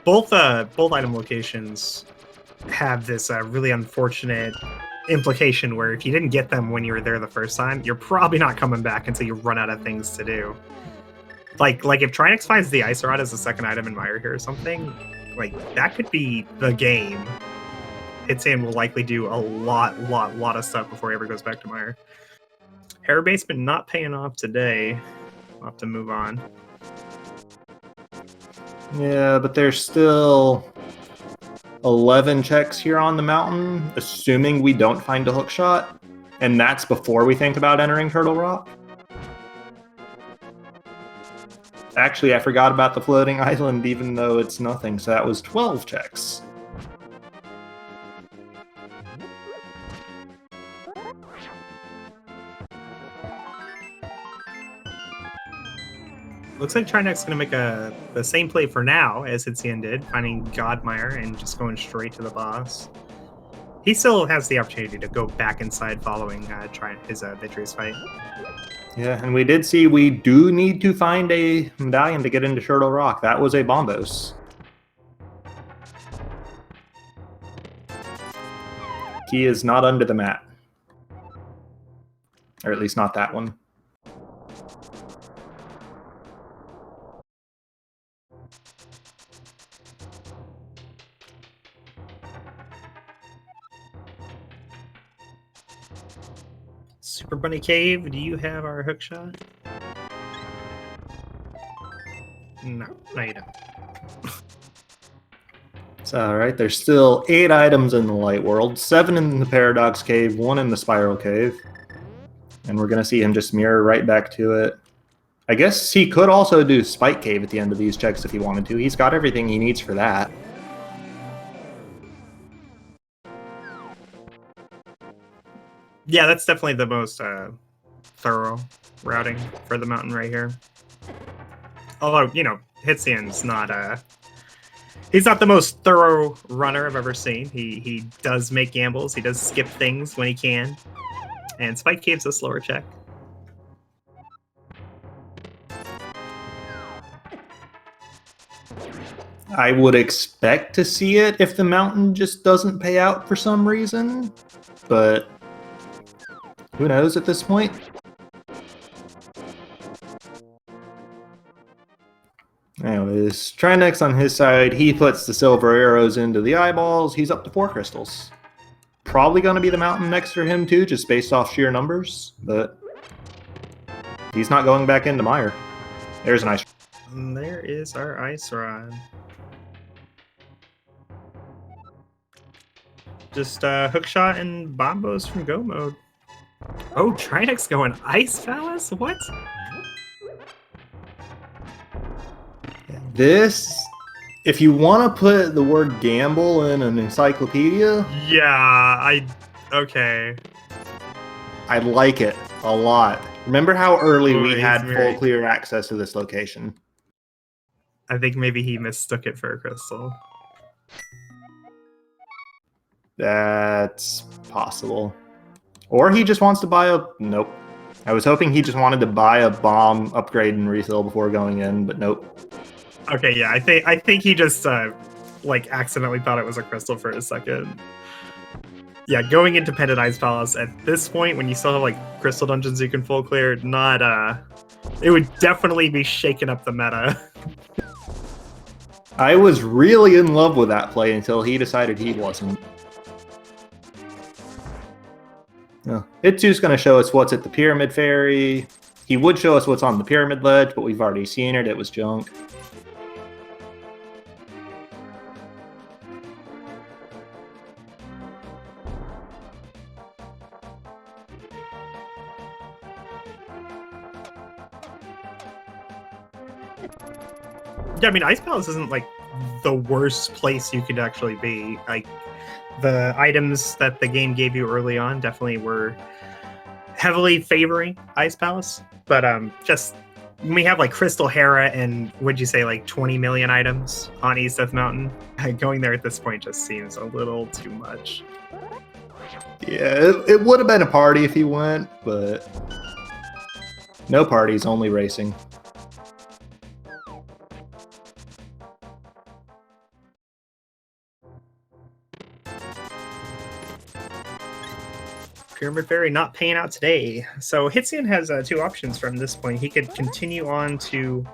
Both item locations have this really unfortunate implication where if you didn't get them when you were there the first time, you're probably not coming back until you run out of things to do. Like if Trinexx finds the Ice Rod as the second item in Mire here or something, like that could be the game. Hitsuyan will likely do a lot of stuff before he ever goes back to Mire. Hera Basement not paying off today. We'll have to move on. Yeah, but there's still 11 checks here on the mountain, assuming we don't find a hook shot. And that's before we think about entering Turtle Rock. Actually, I forgot about the floating island, even though it's nothing. So that was 12 checks. Looks like Trinexx is going to make the same play for now as Hitsuyan did, finding Godmire and just going straight to the boss. He still has the opportunity to go back inside following his Vitreous fight. Yeah, and we did see we do need to find a medallion to get into Turtle Rock. That was a Bombos. Key is not under the mat. Or at least not that one. Super Bunny Cave, do you have our hook shot? No, you don't. It's alright, there's still 8 items in the Light World, 7 in the Paradox Cave, 1 in the Spiral Cave. And we're gonna see him just mirror right back to it. I guess he could also do Spike Cave at the end of these checks if he wanted to. He's got everything he needs for that. Yeah, that's definitely the most thorough routing for the mountain right here. Although, you know, Hitsuyan's not he's not the most thorough runner I've ever seen. He does make gambles. He does skip things when he can. And Spike Cave's a slower check. I would expect to see it if the mountain just doesn't pay out for some reason, but who knows at this point? Anyways, Trinexx on his side, he puts the silver arrows into the eyeballs. He's up to 4 crystals. Probably going to be the mountain next for him too, just based off sheer numbers, but he's not going back into Mire. There's an ice. And there is our ice rod. Just hookshot and bombos from go mode. Oh, Trinexx going Ice Palace? What? This, if you want to put the word gamble in an encyclopedia, Yeah, okay. I like it a lot. Remember how early we he's had full very- clear access to this location? I think maybe he mistook it for a crystal. That's possible. Or he just wants to buy a... Nope. I was hoping he just wanted to buy a bomb, upgrade, and refill before going in, but nope. Okay, yeah, I think he just like accidentally thought it was a crystal for a second. Yeah, going into Pendant Ice Palace at this point, when you still have like crystal dungeons you can full clear, not it would definitely be shaking up the meta. I was really in love with that play until he decided he wasn't. No. Hitsu's going to show us what's at the Pyramid Ferry. He would show us what's on the Pyramid Ledge, but we've already seen it. It was junk. Yeah, I mean, Ice Palace isn't like the worst place you could actually be. Like, the items that the game gave you early on definitely were heavily favoring Ice Palace, but just when we have like Crystal Hera and would you say like 20 million items on East Death Mountain, going there at this point just seems a little too much. Yeah, it would have been a party if he went, but no parties, only racing. Pyramid Ferry not paying out today. So Hitsuyan has 2 options from this point. He could continue on to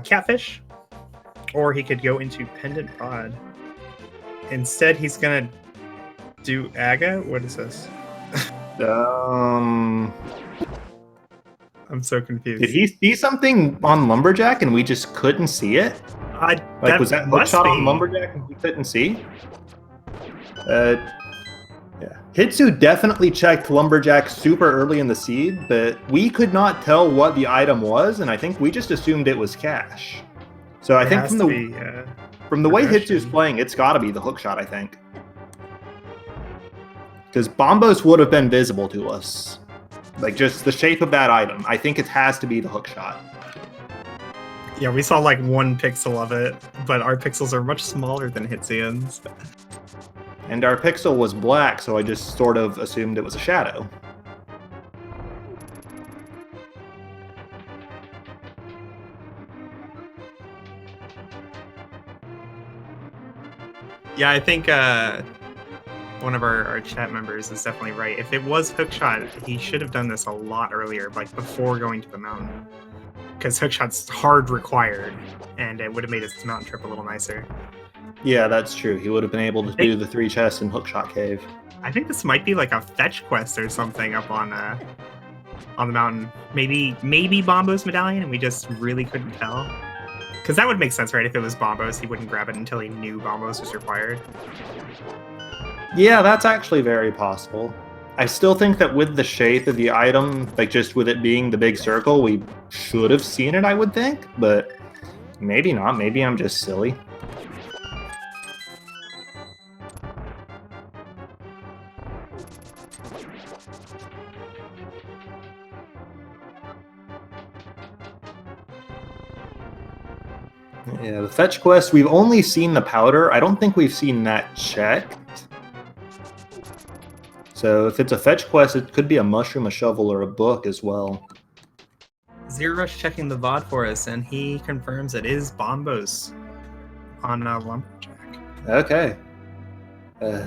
Catfish, or he could go into Pendant Pod. Instead, he's gonna do Aga. What is this? I'm so confused. Did he see something on Lumberjack and we just couldn't see it? Like, was that must hookshot on be. Lumberjack and we couldn't see? Yeah. Hitsu definitely checked Lumberjack super early in the seed, but we could not tell what the item was, and I think we just assumed it was cash. So I It think has from to the be, way progression. Hitsu's playing, it's got to be the hookshot, I think. Because Bombos would have been visible to us. Like, just the shape of that item. I think it has to be the hookshot. Yeah, we saw like 1 pixel of it, but our pixels are much smaller than Hitsuyan's. And our pixel was black, so I just sort of assumed it was a shadow. Yeah, I think one of our chat members is definitely right. If it was hookshot, he should have done this a lot earlier, like before going to the mountain. Because hookshot's hard required, and it would have made his mountain trip a little nicer. Yeah, that's true. He would have been able to do the 3 chests in Hookshot Cave. I think this might be like a fetch quest or something up on the mountain. Maybe Bombo's medallion, and we just really couldn't tell. Because that would make sense, right? If it was Bombo's, he wouldn't grab it until he knew Bombo's was required. Yeah, that's actually very possible. I still think that with the shape of the item, like just with it being the big circle, we should have seen it, I would think, but maybe not. Maybe I'm just silly. Yeah, the fetch quest, we've only seen the powder. I don't think we've seen that checked. So if it's a fetch quest, it could be a mushroom, a shovel, or a book as well. Zero Rush checking the VOD for us, and he confirms it is Bombos on Lumberjack. Okay.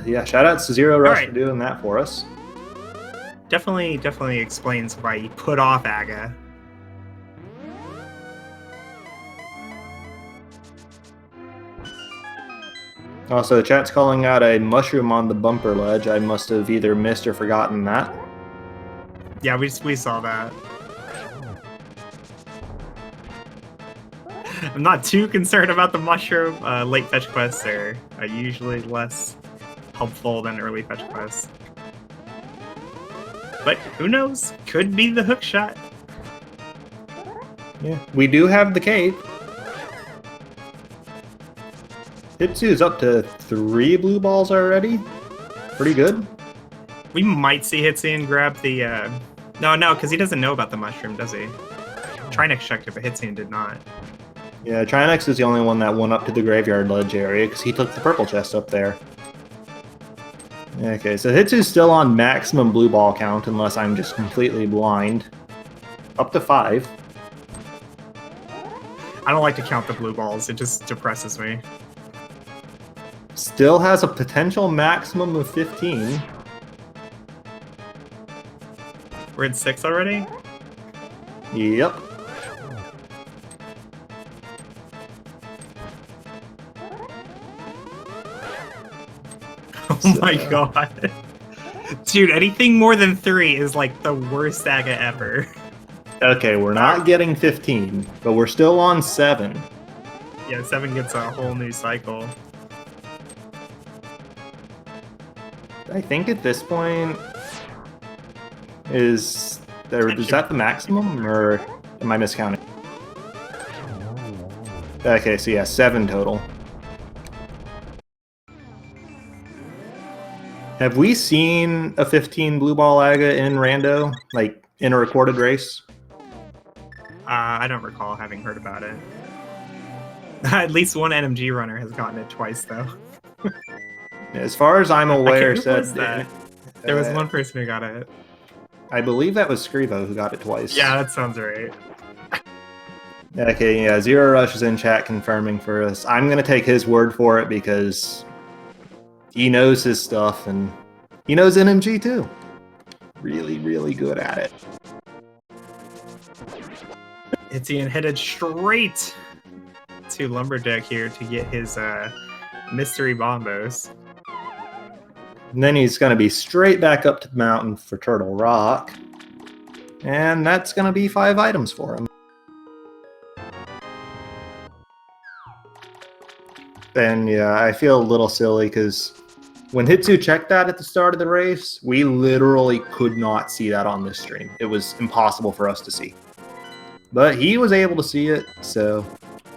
Yeah, shout out to Zero Rush Alright. for doing that for us. Definitely explains why he put off Aga. Also, chat's calling out a mushroom on the bumper ledge. I must have either missed or forgotten that. Yeah, we saw that. I'm not too concerned about the mushroom. Late fetch quests are usually less helpful than early fetch quests. But who knows? Could be the hook shot. Yeah, we do have the cave. Hitsu's up to 3 blue balls already. Pretty good. We might see Hitsuyan grab the... No, because he doesn't know about the mushroom, does he? Trinexx checked it, but Hitsuyan did not. Yeah, Trinexx is the only one that went up to the graveyard ledge area because he took the purple chest up there. Okay, so Hitsu's still on maximum blue ball count unless I'm just completely blind. Up to 5. I don't like to count the blue balls. It just depresses me. Still has a potential maximum of 15. We're at 6 already? Yep. Oh my god. Dude, anything more than 3 is like the worst saga ever. Okay, we're not getting 15, but we're still on 7. Yeah, 7 gets a whole new cycle. I think at this point is that the maximum, or am I miscounting? Okay, so yeah, 7 total. Have we seen a 15 blue ball aga in Rando, like in a recorded race? I don't recall having heard about it. At least one NMG runner has gotten it twice, though. As far as I'm aware, Who was that? There was one person who got it. I believe that was Scrivo who got it twice. Yeah, that sounds right. Okay, yeah, Zero Rush is in chat confirming for us. I'm going to take his word for it because he knows his stuff and he knows NMG too. Really, really good at it. Hitsuyan headed straight to Lumberjack here to get his mystery bombos. And then he's going to be straight back up to the mountain for Turtle Rock. And that's going to be 5 items for him. then yeah, I feel a little silly because when Hitsu checked that at the start of the race, we literally could not see that on this stream. It was impossible for us to see. But he was able to see it, so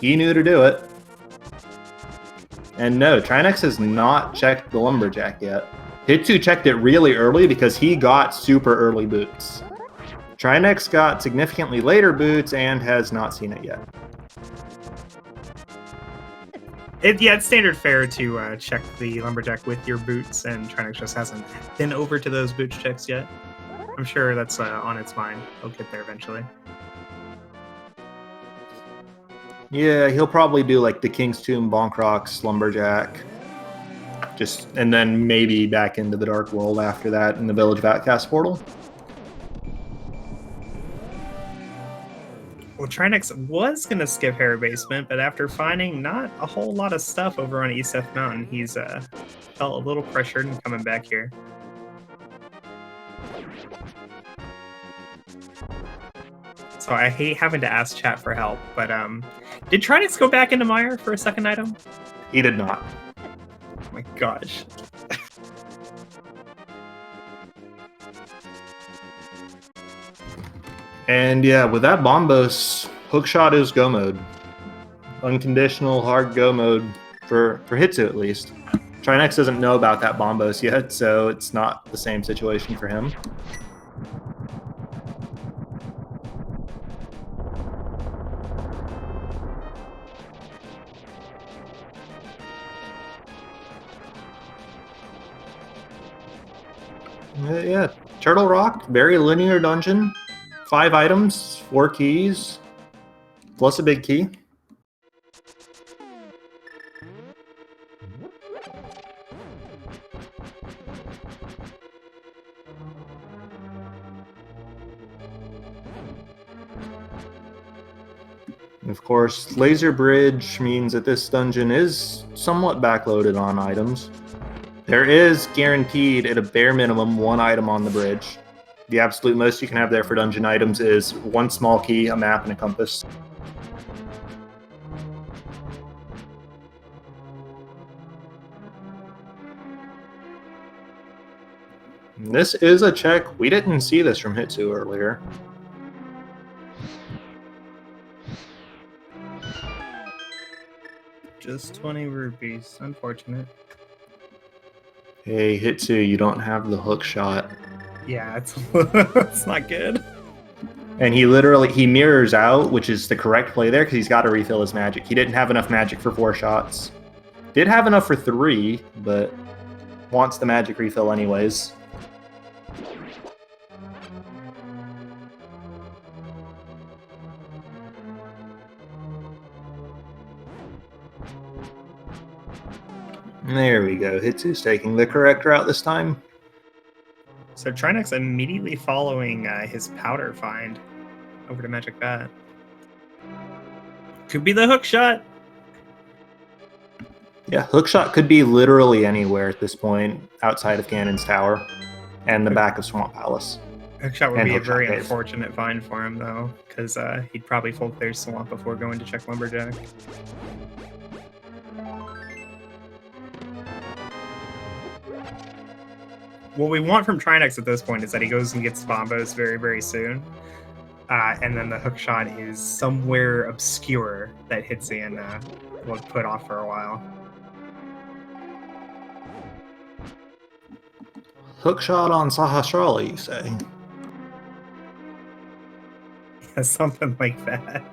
he knew to do it. And no, Trinexx has not checked the Lumberjack yet. Hitsu checked it really early because he got super early boots. Trinexx got significantly later boots and has not seen it yet. It's standard fare to check the Lumberjack with your boots, and Trinexx just hasn't been over to those boots checks yet. I'm sure that's on its mind. He'll get there eventually. Yeah, he'll probably do like the King's Tomb, Bonk Rocks, Lumberjack. And then maybe back into the Dark World after that in the Village of Outcast portal. Well, Trinexx was going to skip Harrow Basement, but after finding not a whole lot of stuff over on East F Mountain, he's felt a little pressured in coming back here. So I hate having to ask chat for help, but did Trinexx go back into Mire for a second item? He did not. Oh my gosh. And yeah, with that Bombos, Hookshot is go mode. Unconditional hard go mode for Hitsu at least. Trinexx doesn't know about that Bombos yet, so it's not the same situation for him. Yeah, Turtle Rock, very linear dungeon. 5 items, 4 keys, plus a big key. And of course, Laser Bridge means that this dungeon is somewhat backloaded on items. There is guaranteed at a bare minimum 1 item on the bridge. The absolute most you can have there for dungeon items is 1 small key, a map, and a compass. And this is a check. We didn't see this from Hitsu earlier. Just 20 rupees. Unfortunate. Hey, Hitsu, you don't have the hook shot. Yeah, it's not good. And he mirrors out, which is the correct play there because he's got to refill his magic. He didn't have enough magic for 4 shots. Did have enough for 3, but wants the magic refill anyways. There we go. Hitsu's taking the correct route this time. So Trinexx immediately following his powder find over to Magic Bat. Could be the hook shot. Yeah, hookshot could be literally anywhere at this point outside of Ganon's Tower and the back of Swamp Palace. Hookshot would And be a Hookshot very Cave. unfortunate find for him, though, because he'd probably full clear Swamp before going to check Lumberjack. What we want from Trinexx at this point is that he goes and gets Bombos very, very soon. And then the hookshot is somewhere obscure that Hitsuyan will put off for a while. Hookshot on Sahasrara, you say? Yeah, something like that.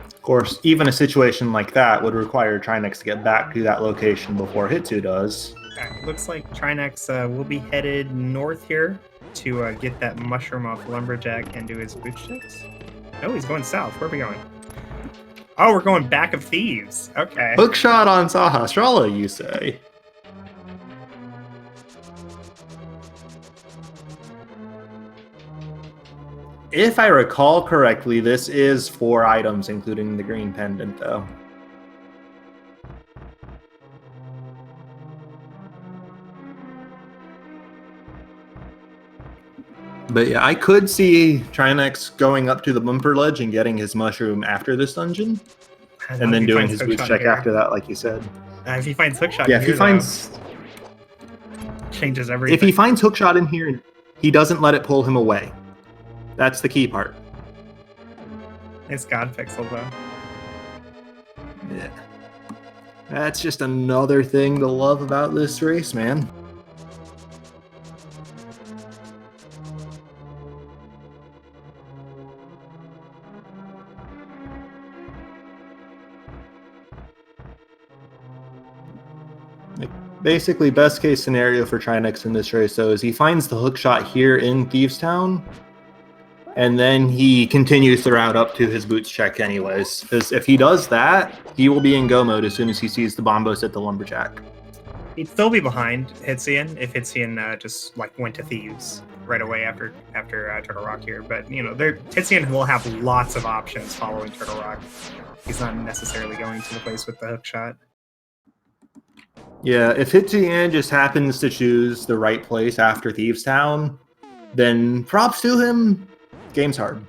Of course, even a situation like that would require Trinexx to get back to that location before Hitsu does. Looks like Trinexx will be headed north here to get that mushroom off Lumberjack and do his boot checks. Oh, he's going south. Where are we going? Oh, we're going back of Thieves. Okay. Hookshot on Sahasrara, you say? If I recall correctly, this is 4 items, including the green pendant, though. But yeah, I could see Trinexx going up to the bumper ledge and getting his mushroom after this dungeon. and then doing his boots check after that, like you said. If he finds hookshot, Yeah, if he finds changes everything. If he finds hookshot in here, he doesn't let it pull him away. That's the key part. It's God Pixel though. Yeah. That's just another thing to love about this race, man. Basically, best case scenario for Trinexx in this race, though, is he finds the hookshot here in Thievestown, and then he continues the route up to his boots check anyways. Because if he does that, he will be in go mode as soon as he sees the bombos at the lumberjack. He'd still be behind Hitsuyan if Hitsuyan just like went to Thieves right away after Turtle Rock here. But you know, Hitsuyan will have lots of options following Turtle Rock. He's not necessarily going to the place with the hookshot. Yeah, if Hitsuyan just happens to choose the right place after Thievestown, then props to him. Game's hard.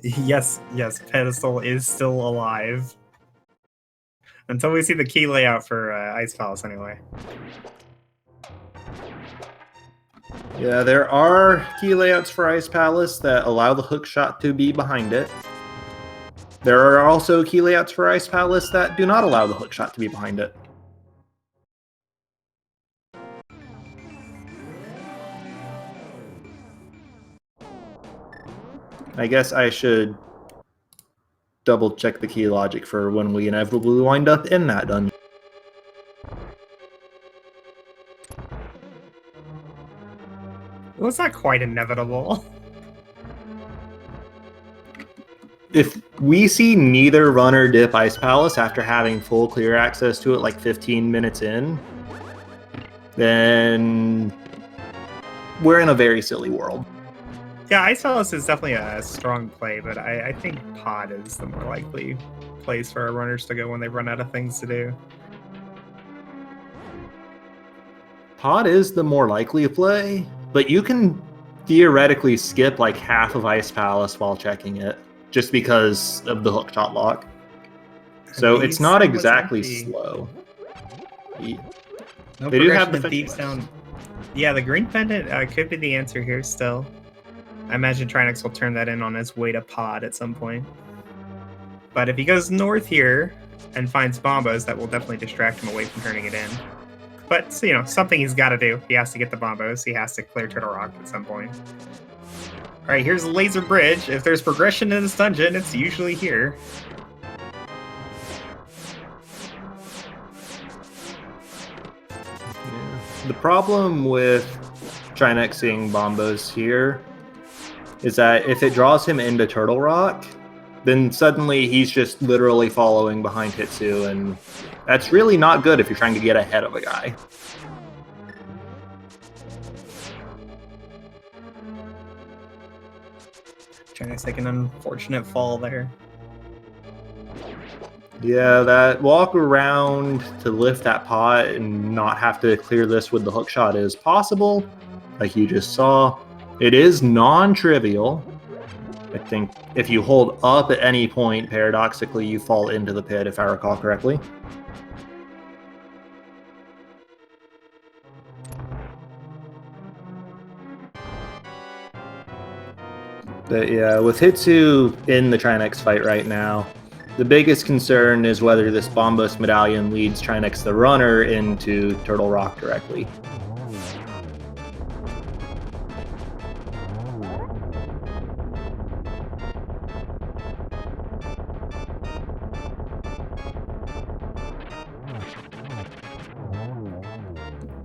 Yes, Pedestal is still alive. Until we see the key layout for Ice Palace, anyway. Yeah, there are key layouts for Ice Palace that allow the hookshot to be behind it. There are also key layouts for Ice Palace that do not allow the hookshot to be behind it. I guess I should double check the key logic for when we inevitably wind up in that dungeon. Well, it's not quite inevitable. If we see neither runner dip Ice Palace after having full clear access to it like 15 minutes in, then we're in a very silly world. Yeah, Ice Palace is definitely a strong play, but I think Pod is the more likely place for our runners to go when they run out of things to do. Pod is the more likely play, but you can theoretically skip like half of Ice Palace while checking it, just because of the hookshot lock. So it's not exactly slow. No they do have progression the in Thievestown. Yeah, the green pendant could be the answer here still. I imagine Trinexx will turn that in on his way to Pod at some point. But if he goes north here and finds bombos, that will definitely distract him away from turning it in. But, you know, something he's got to do. He has to get the bombos. He has to clear Turtle Rock at some point. All right, here's Laser Bridge. If there's progression in this dungeon, it's usually here. Yeah. The problem with Trinexx seeing bombos here is that if it draws him into Turtle Rock, then suddenly he's just literally following behind Hitsu, and that's really not good if you're trying to get ahead of a guy. Trinexx take an unfortunate fall there. Yeah, that walk around to lift that pot and not have to clear this with the hookshot is possible, like you just saw. It is non-trivial. I think if you hold up at any point, paradoxically, you fall into the pit, if I recall correctly. But yeah, with Hitsu in the Trinexx fight right now, the biggest concern is whether this Bombos medallion leads Trinexx the runner into Turtle Rock directly.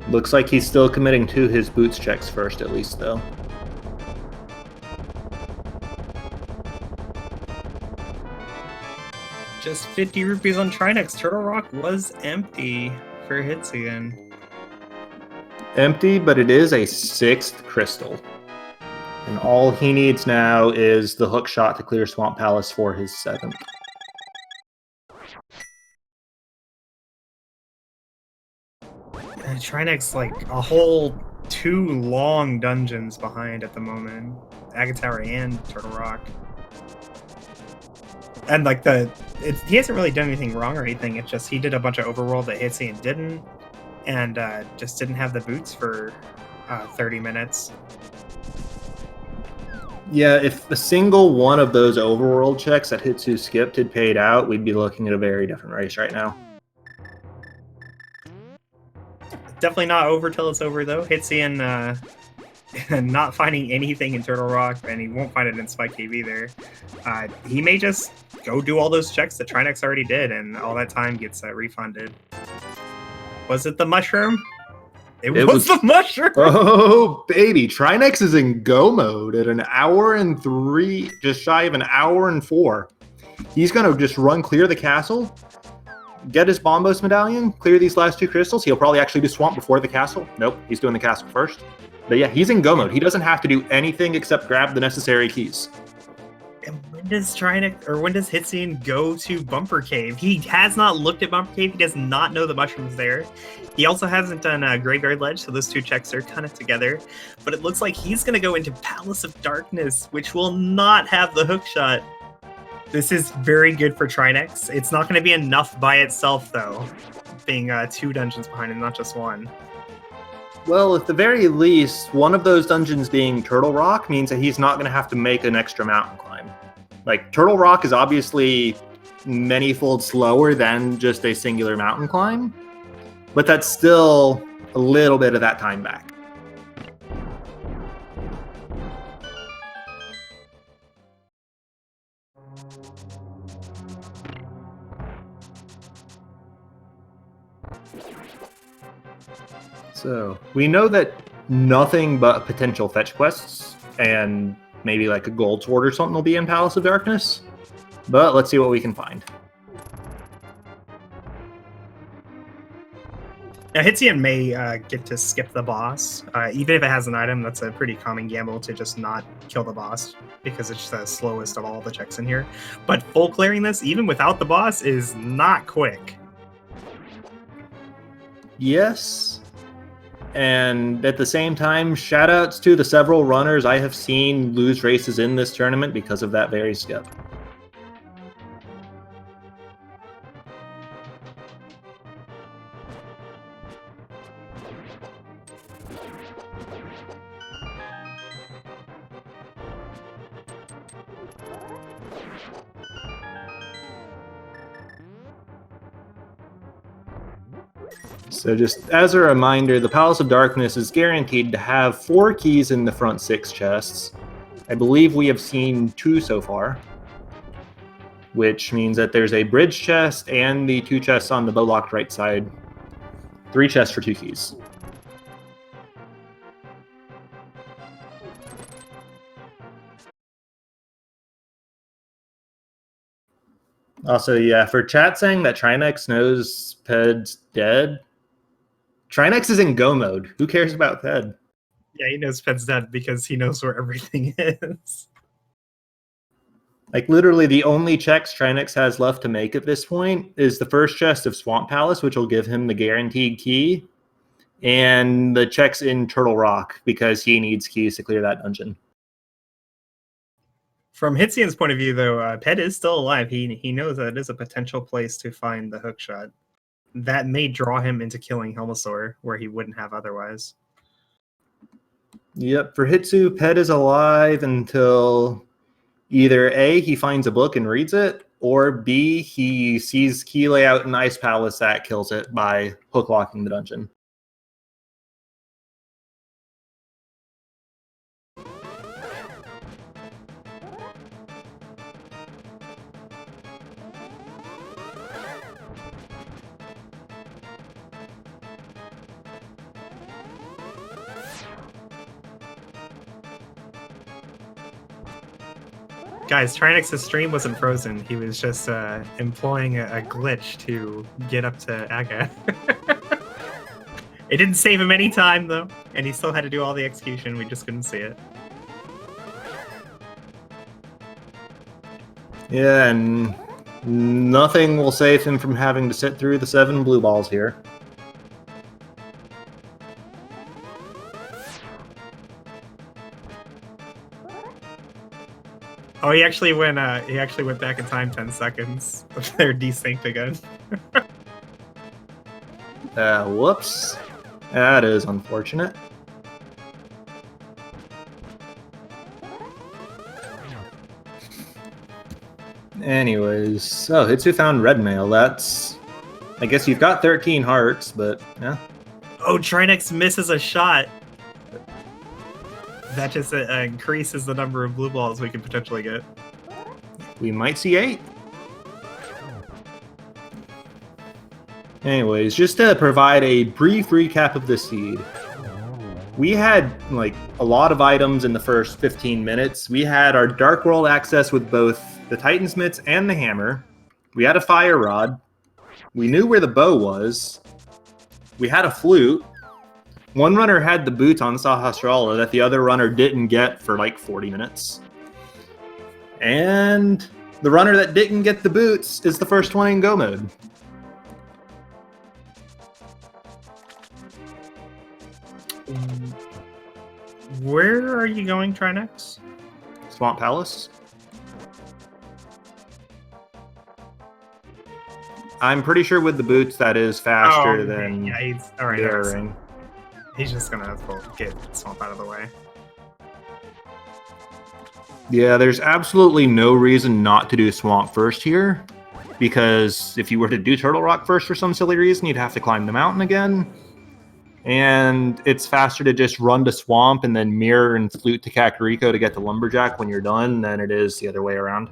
Looks like he's still committing to his boots checks first, at least, though. Just 50 rupees on Trinexx. Turtle Rock was empty for Hitsuyan. Empty, but it is a 6th crystal. And all he needs now is the hook shot to clear Swamp Palace for his 7th. Trinexx like a whole 2 long dungeons behind at the moment. Agate Tower and Turtle Rock. And like he hasn't really done anything wrong or anything. It's just he did a bunch of overworld that Hitsuyan didn't, and just didn't have the boots for 30 minutes. Yeah, if a single one of those overworld checks that Hitsu skipped had paid out, we'd be looking at a very different race right now. Definitely not over till it's over, though. Hitsuyan not finding anything in Turtle Rock, and he won't find it in Spike Cave either. He may just go do all those checks that Trinexx already did, and all that time gets refunded. Was it the mushroom? It was the mushroom! Oh, baby. Trinexx is in go mode at an hour and 3, just shy of an hour and 4. He's going to just run clear the castle, get his Bombos medallion, clear these last 2 crystals. He'll probably actually do Swamp before the castle. Nope, he's doing the castle first. But yeah, he's in go mode. He doesn't have to do anything except grab the necessary keys. And when does Hitsuyan go to Bumper Cave? He has not looked at Bumper Cave. He does not know the mushroom's there. He also hasn't done Graveyard Ledge, so those 2 checks are kind of together. But it looks like he's going to go into Palace of Darkness, which will not have the hook shot. This is very good for Trinexx. It's not going to be enough by itself, though, being 2 dungeons behind and not just 1. Well, at the very least, one of those dungeons being Turtle Rock means that he's not going to have to make an extra mountain climb. Like, Turtle Rock is obviously many-fold slower than just a singular mountain climb, but that's still a little bit of that time back. So, we know that nothing but potential fetch quests and maybe like a gold sword or something will be in Palace of Darkness, but let's see what we can find. Now, Hitsuyan may get to skip the boss. Even if it has an item, that's a pretty common gamble to just not kill the boss, because it's the slowest of all the checks in here. But full clearing this, even without the boss, is not quick. Yes. And at the same time, shoutouts to the several runners I have seen lose races in this tournament because of that very skip. So just as a reminder, the Palace of Darkness is guaranteed to have 4 keys in the front 6 chests. I believe we have seen 2 so far, which means that there's a bridge chest and the 2 chests on the bowlocked right side. 3 chests for 2 keys. Also, yeah, for chat saying that Trinexx knows Ped's dead, Trinexx is in go mode. Who cares about Ped? Yeah, he knows Ped's dead because he knows where everything is. Like, literally, the only checks Trinexx has left to make at this point is the first chest of Swamp Palace, which will give him the guaranteed key, and the checks in Turtle Rock, because he needs keys to clear that dungeon. From Hitsuyan's point of view, though, Ped is still alive. He knows that it is a potential place to find the hook shot. That may draw him into killing Helmasaur, where he wouldn't have otherwise. Yep, for Hitsu, Ped is alive until either A, he finds a book and reads it, or B, he sees key layout in Ice Palace that kills it by hook locking the dungeon. Guys, Trinexx's stream wasn't frozen. He was just employing a glitch to get up to Aga. It didn't save him any time, though, and he still had to do all the execution. We just couldn't see it. Yeah, and nothing will save him from having to sit through the 7 blue balls here. Oh, he actually went back in time 10 seconds. They're desynced again. Whoops. That is unfortunate. Anyways, oh, Hitsu found red mail. That's... I guess you've got 13 hearts, but yeah. Oh, Trinexx misses a shot. That just increases the number of blue balls we can potentially get. We might see 8. Anyways, just to provide a brief recap of the seed. We had, like, a lot of items in the first 15 minutes. We had our Dark World access with both the Titan's Mitts and the Hammer. We had a Fire Rod. We knew where the bow was. We had a flute. One runner had the boots on Sahasrara that the other runner didn't get for like 40 minutes. And the runner that didn't get the boots is the first one in Go mode. Where are you going, Trinexx? Swamp Palace. I'm pretty sure with the boots that is faster than yeah, he's all right. the air ring. He's just gonna get Swamp out of the way. Yeah, there's absolutely no reason not to do Swamp first here, because if you were to do Turtle Rock first for some silly reason, you'd have to climb the mountain again. And it's faster to just run to Swamp and then mirror and flute to Kakariko to get the Lumberjack when you're done than it is the other way around.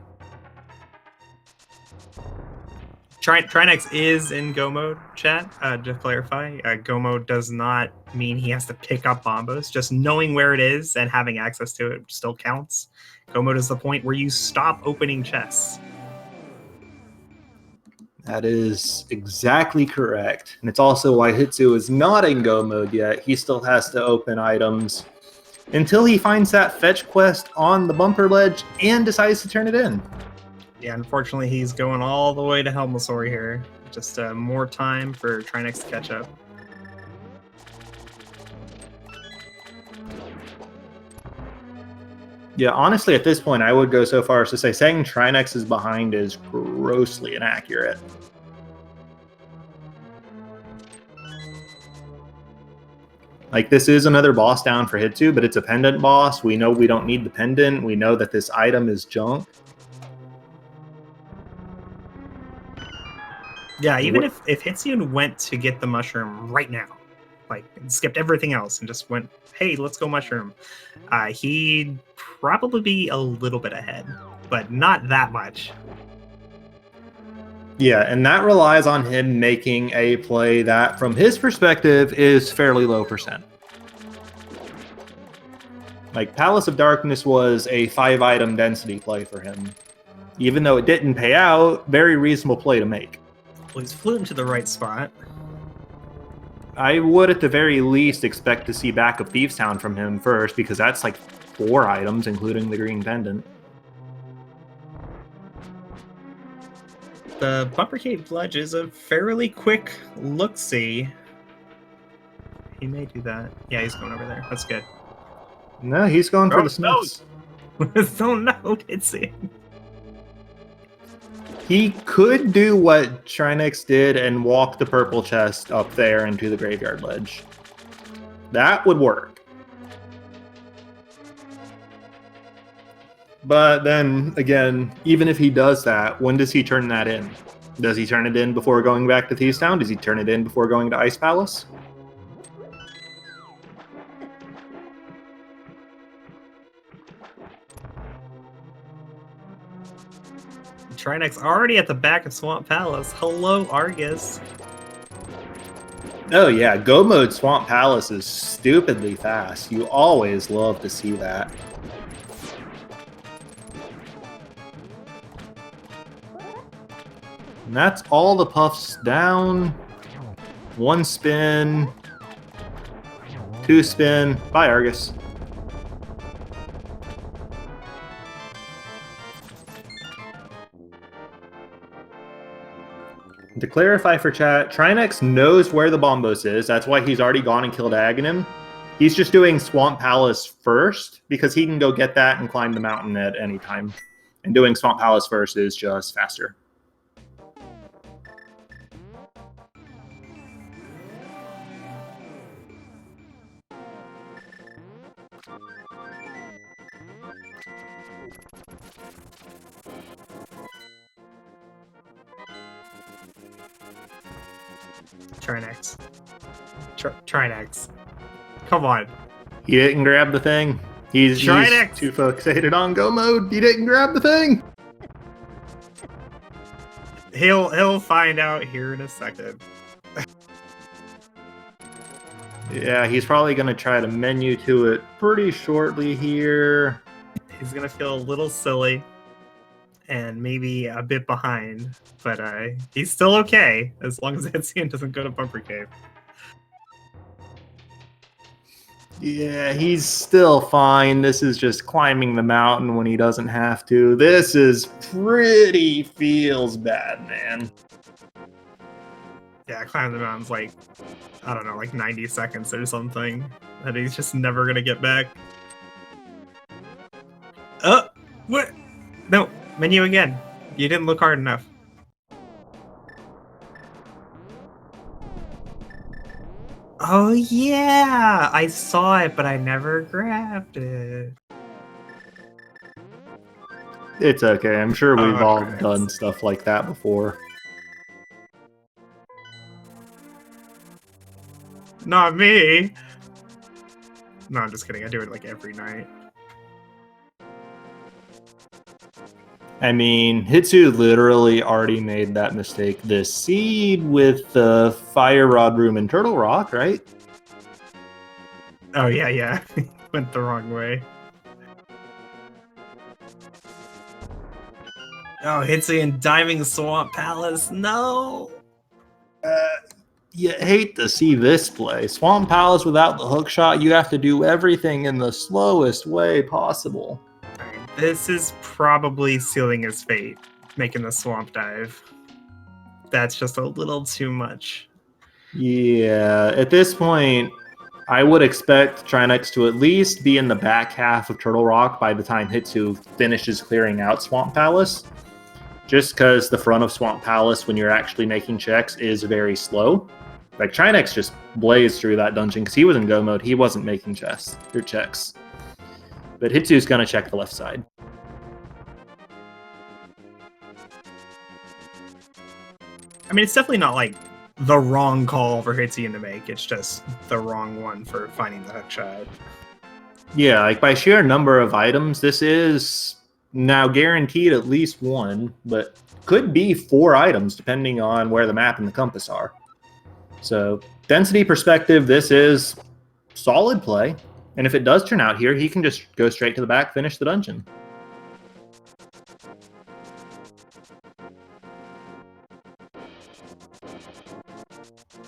Trinexx is in Go mode, chat. To clarify, Go mode does not mean he has to pick up bombos. Just knowing where it is and having access to it still counts. Go mode is the point where you stop opening chests. That is exactly correct. And it's also why Hitsu is not in Go mode yet. He still has to open items until he finds that fetch quest on the bumper ledge and decides to turn it in. Yeah, unfortunately, he's going all the way to Helmasaur here. Just more time for Trinexx to catch up. Yeah, honestly, at this point, I would go so far as to say saying Trinexx is behind is grossly inaccurate. Like, this is another boss down for Hitsu, but it's a pendant boss. We know we don't need the pendant. We know that this item is junk. Yeah, even if Hitsuyan went to get the mushroom right now, like, skipped everything else and just went, hey, let's go mushroom, he'd probably be a little bit ahead, but not that much. Yeah, and that relies on him making a play that, from his perspective, is fairly low percent. Like, Palace of Darkness was a 5-item density play for him. Even though it didn't pay out, very reasonable play to make. Well, he's flew into the right spot. I would, at the very least, expect to see back of Thieves Town from him first, because that's like 4 items, including the green pendant. The Bumper Cave Ledge is a fairly quick look-see. He may do that. Yeah, he's going over there. That's good. No, he's going for the Smiths. Don't know. It's it. He could do what Trinexx did and walk the purple chest up there into the graveyard ledge. That would work. But then, again, even if he does that, when does he turn that in? Does he turn it in before going back to Thieves Town? Does he turn it in before going to Ice Palace? Trinexx already at the back of Swamp Palace. Hello, Argus. Oh yeah, Go mode Swamp Palace is stupidly fast. You always love to see that. And that's all the puffs down. 1 spin. 2 spin. Bye, Argus. To clarify for chat, Trinexx knows where the Bombos is. That's why he's already gone and killed Aghanim. He's just doing Swamp Palace first, because he can go get that and climb the mountain at any time. and doing Swamp Palace first is just faster. Trinexx. Trinexx. Come on. He didn't grab the thing. He's too fixated on go mode. He didn't grab the thing. He'll find out here in a second. Yeah, he's probably going to try to menu to it pretty shortly here. He's going to feel a little silly and maybe a bit behind, but he's still okay as long as Hitsuyan doesn't go to Bumper Cave. Yeah, he's still fine. This is just climbing the mountain when he doesn't have to. This is pretty feels bad, man. Yeah, climbing the mountain's like, I don't know, like 90 seconds or something that he's just never gonna get back. Oh, what? No, menu again. You didn't look hard enough. Oh yeah, I saw it, but I never grabbed it. It's okay. I'm sure we've all Trinexx. done stuff like that before. Not me. No, I'm just kidding. I do it like every night. I mean, Hitsu literally already made that mistake this seed with the Fire Rod Room in Turtle Rock, right? Oh yeah. Went the wrong way. Oh, Hitsuyan diving Swamp Palace. No. You hate to see this play. Swamp Palace without the hook shot, you have to do everything in the slowest way possible. Alright, this is probably sealing his fate, making the swamp dive. That's just a little too much. Yeah, at this point, I would expect Trinexx to at least be in the back half of Turtle Rock by the time Hitsu finishes clearing out Swamp Palace. Just because the front of Swamp Palace, when you're actually making checks, is very slow. Like, Trinexx just blazed through that dungeon because he was in go mode. He wasn't making checks. But Hitsu's going to check the left side. I mean, it's definitely not like the wrong call for Hitsuyan to make. It's just the wrong one for finding the hook shot. Yeah, like by sheer number of items, this is now guaranteed at least one, but could be 4 items depending on where the map and the compass are. So, density perspective, this is solid play. And if it does turn out here, he can just go straight to the back, finish the dungeon.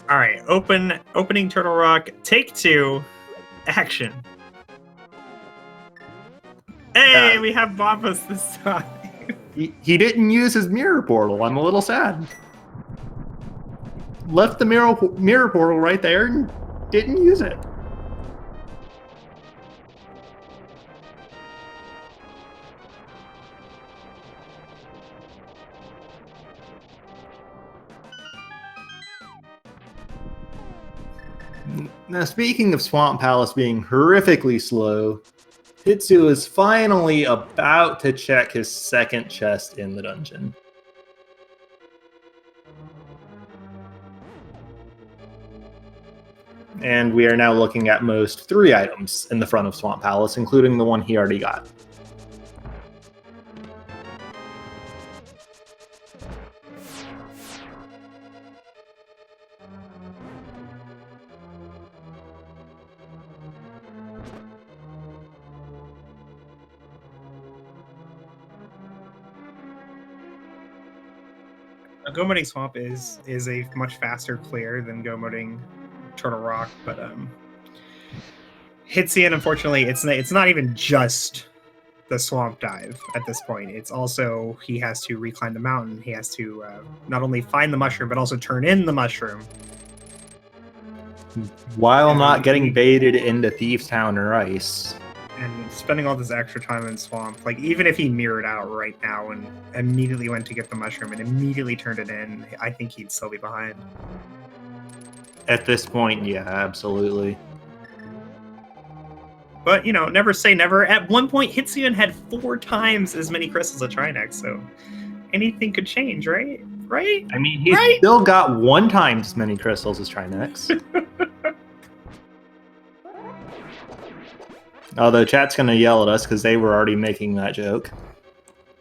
All right, opening Turtle Rock, take 2, action. Hey, we have Bombas this time. He didn't use his mirror portal. I'm a little sad. Left the mirror portal right there and didn't use it. Now, speaking of Swamp Palace being horrifically slow, Hitsu is finally about to check his second chest in the dungeon. And we are now looking at most 3 items in the front of Swamp Palace, including the one he already got. Go-moding Swamp is a much faster clear than go-moding Turtle Rock, but Hitsuyan, unfortunately, it's not even just the swamp dive at this point. It's also he has to reclimb the mountain. He has to not only find the mushroom, but also turn in the mushroom. While not getting baited into Thieves Town or Ice. And spending all this extra time in Swamp, like even if he mirrored out right now and immediately went to get the mushroom and immediately turned it in, I think he'd still be behind. At this point, yeah, absolutely. But, you know, never say never. At one point, Hitsuyan had 4 times as many crystals as Trinexx, so anything could change, right? Right? I mean, he's still got 1 times as many crystals as Trinexx. Although chat's going to yell at us because they were already making that joke.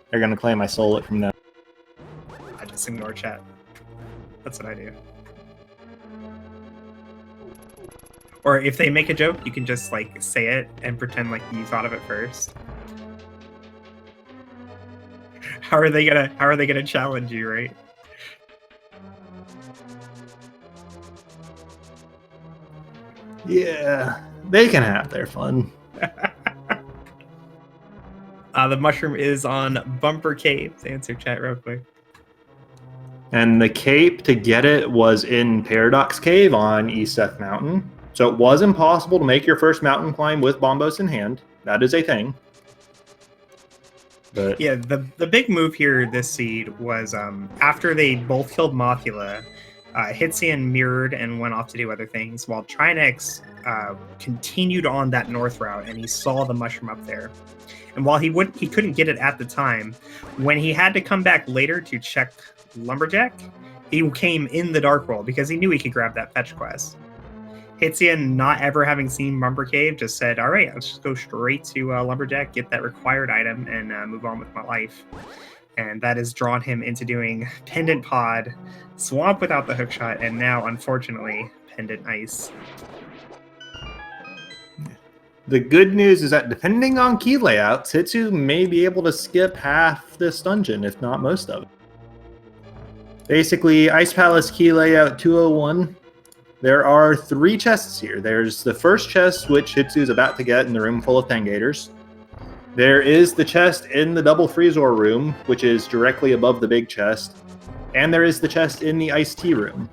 They're going to claim I stole it from them. I just ignore chat. That's what I do. Or if they make a joke, you can just like say it and pretend like you thought of it first. How are they gonna challenge you, right? Yeah, they can have their fun. The mushroom is on Bumper Cave. To answer chat real quick. And the cape to get it was in Paradox Cave on East Death Mountain. So it was impossible to make your first mountain climb with bombos in hand. That is a thing. But yeah, the big move here this seed was after they both killed Mothula, Hitsuyan mirrored and went off to do other things, while Trinexx continued on that north route, and he saw the mushroom up there. And while he couldn't get it at the time, when he had to come back later to check Lumberjack, he came in the Dark World because he knew he could grab that fetch quest. Hitsuyan, not ever having seen Bumper Cave, just said, all right, let's just go straight to Lumberjack, get that required item, and move on with my life. And that has drawn him into doing Pendant Pod, Swamp without the hookshot, and now, unfortunately, Pendant Ice. the good news is that depending on key layouts, Hitsu may be able to skip half this dungeon, if not most of it. Basically, Ice Palace key layout 201. There are 3 chests here. There's the first chest, which Hitsu is about to get in the room full of Pengators. There is the chest in the double Freezor room, which is directly above the big chest. And there is the chest in the iced tea room.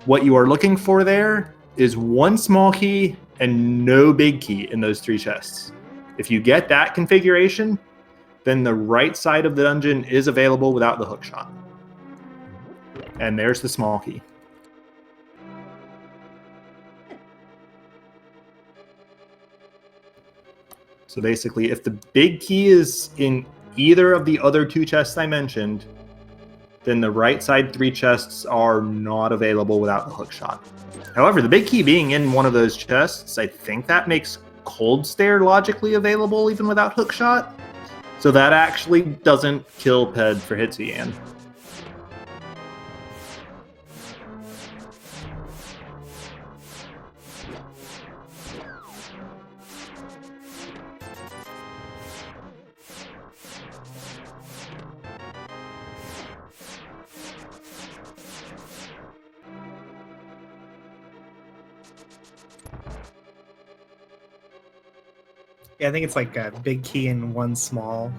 What you are looking for there is 1 small key and no big key in those 3 chests. If you get that configuration, then the right side of the dungeon is available without the hookshot. And there's the small key. So basically, if the big key is in either of the other 2 chests I mentioned, then the right side 3 chests are not available without the hookshot. However, the big key being in one of those chests, I think that makes Cold Stare logically available even without hookshot. So that actually doesn't kill Ped for Hitsuyan. Yeah, I think it's like a big key and 1 small.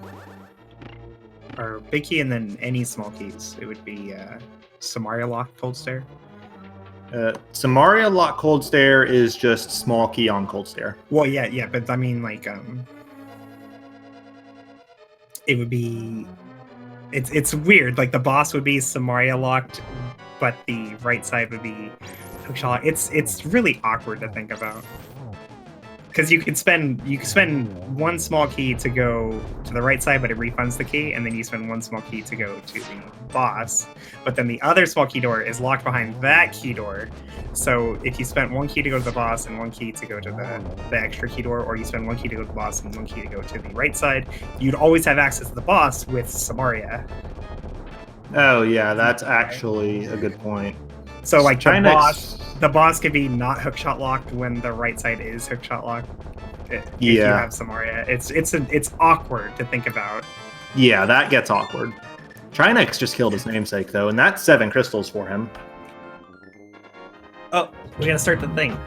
Or big key and then any small keys. It would be Samaria Lock, Cold Stare. Samaria Lock Cold Stare is just small key on Cold Stare. Well, yeah, but I mean, like, it would be... It's weird. Like, the boss would be Samaria Locked, but the right side would be hookshot. It's really awkward to think about. Because you could spend 1 small key to go to the right side, but it refunds the key, and then you spend 1 small key to go to the boss. But then the other small key door is locked behind that key door. So if you spent 1 key to go to the boss and 1 key to go to the extra key door, or you spend 1 key to go to the boss and 1 key to go to the right side, you'd always have access to the boss with Samaria. Oh yeah, that's actually a good point. So like the boss could be not hookshot locked when the right side is hookshot locked. If you have Samaria, it's awkward to think about. Yeah, that gets awkward. Trinexx just killed his namesake though, and that's 7 crystals for him. Oh, we gotta start the thing.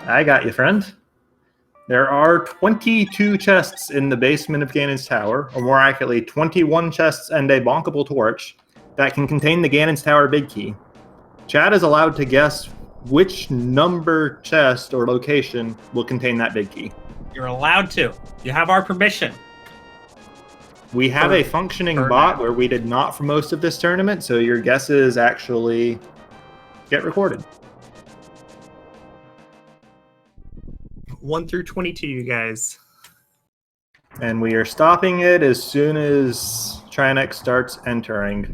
I got you, friend. There are 22 chests in the basement of Ganon's Tower, or more accurately, 21 chests and a bonkable torch that can contain the Ganon's Tower big key. Chad is allowed to guess which number chest or location will contain that big key? You're allowed to. You have our permission. We have a functioning bot where we did not for most of this tournament, so your guesses actually get recorded. 1 through 22, you guys. And we are stopping it as soon as Trinexx starts entering.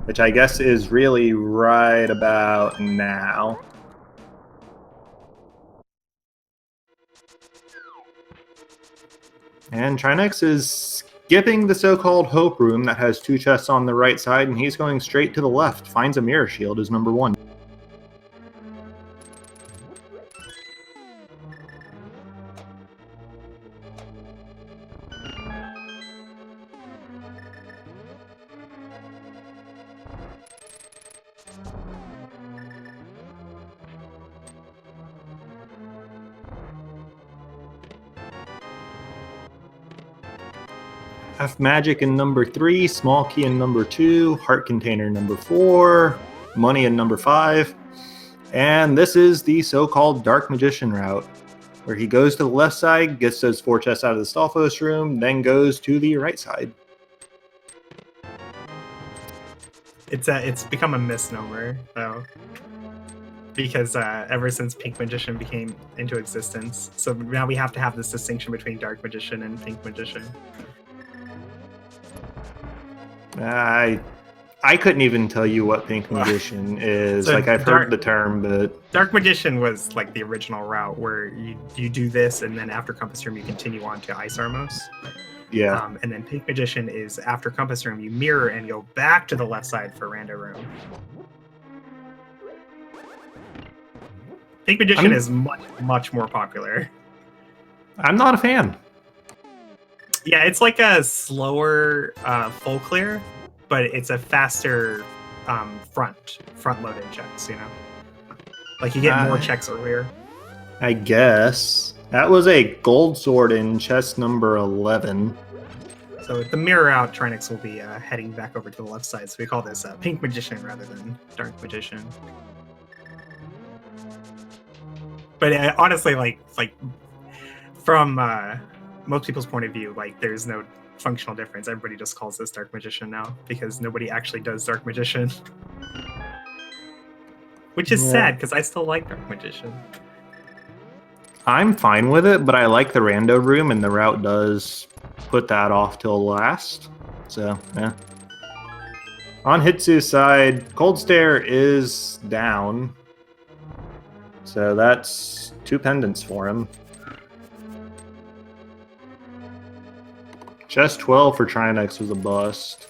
Which I guess is really right about now. And Trinexx is skipping the so-called Hope Room that has 2 chests on the right side, and he's going straight to the left. Finds a Mirror Shield as number 1. Half Magic in number 3, Small Key in number 2, Heart Container number 4, Money in number 5, and this is the so-called Dark Magician route, where he goes to the left side, gets those 4 chests out of the Stalfos room, then goes to the right side. It's become a misnomer, though, because ever since Pink Magician became into existence, so now we have to have this distinction between Dark Magician and Pink Magician. I couldn't even tell you what Pink Magician is. So like, I've heard the term, but... Dark Magician was like the original route where you do this, and then after Compass Room you continue on to Ice Armos. Yeah. And then Pink Magician is after Compass Room you mirror and go back to the left side for Rando Room. Pink Magician is much more popular. I'm not a fan. Yeah, it's like a slower full clear, but it's a faster front-loaded checks, you know? Like, you get more checks earlier. I guess. That was a gold sword in chest number 11. So with the mirror out, Trinexx will be heading back over to the left side, so we call this Pink Magician rather than Dark Magician. But honestly, like from most people's point of view, like, there's no functional difference. Everybody just calls this Dark Magician now because nobody actually does Dark Magician. Which is sad, because I still like Dark Magician. I'm fine with it, but I like the Rando Room, and the route does put that off till last. So, yeah. On Hitsu's side, Cold Stare is down. So that's 2 pendants for him. Chest 12 for Trinexx was a bust.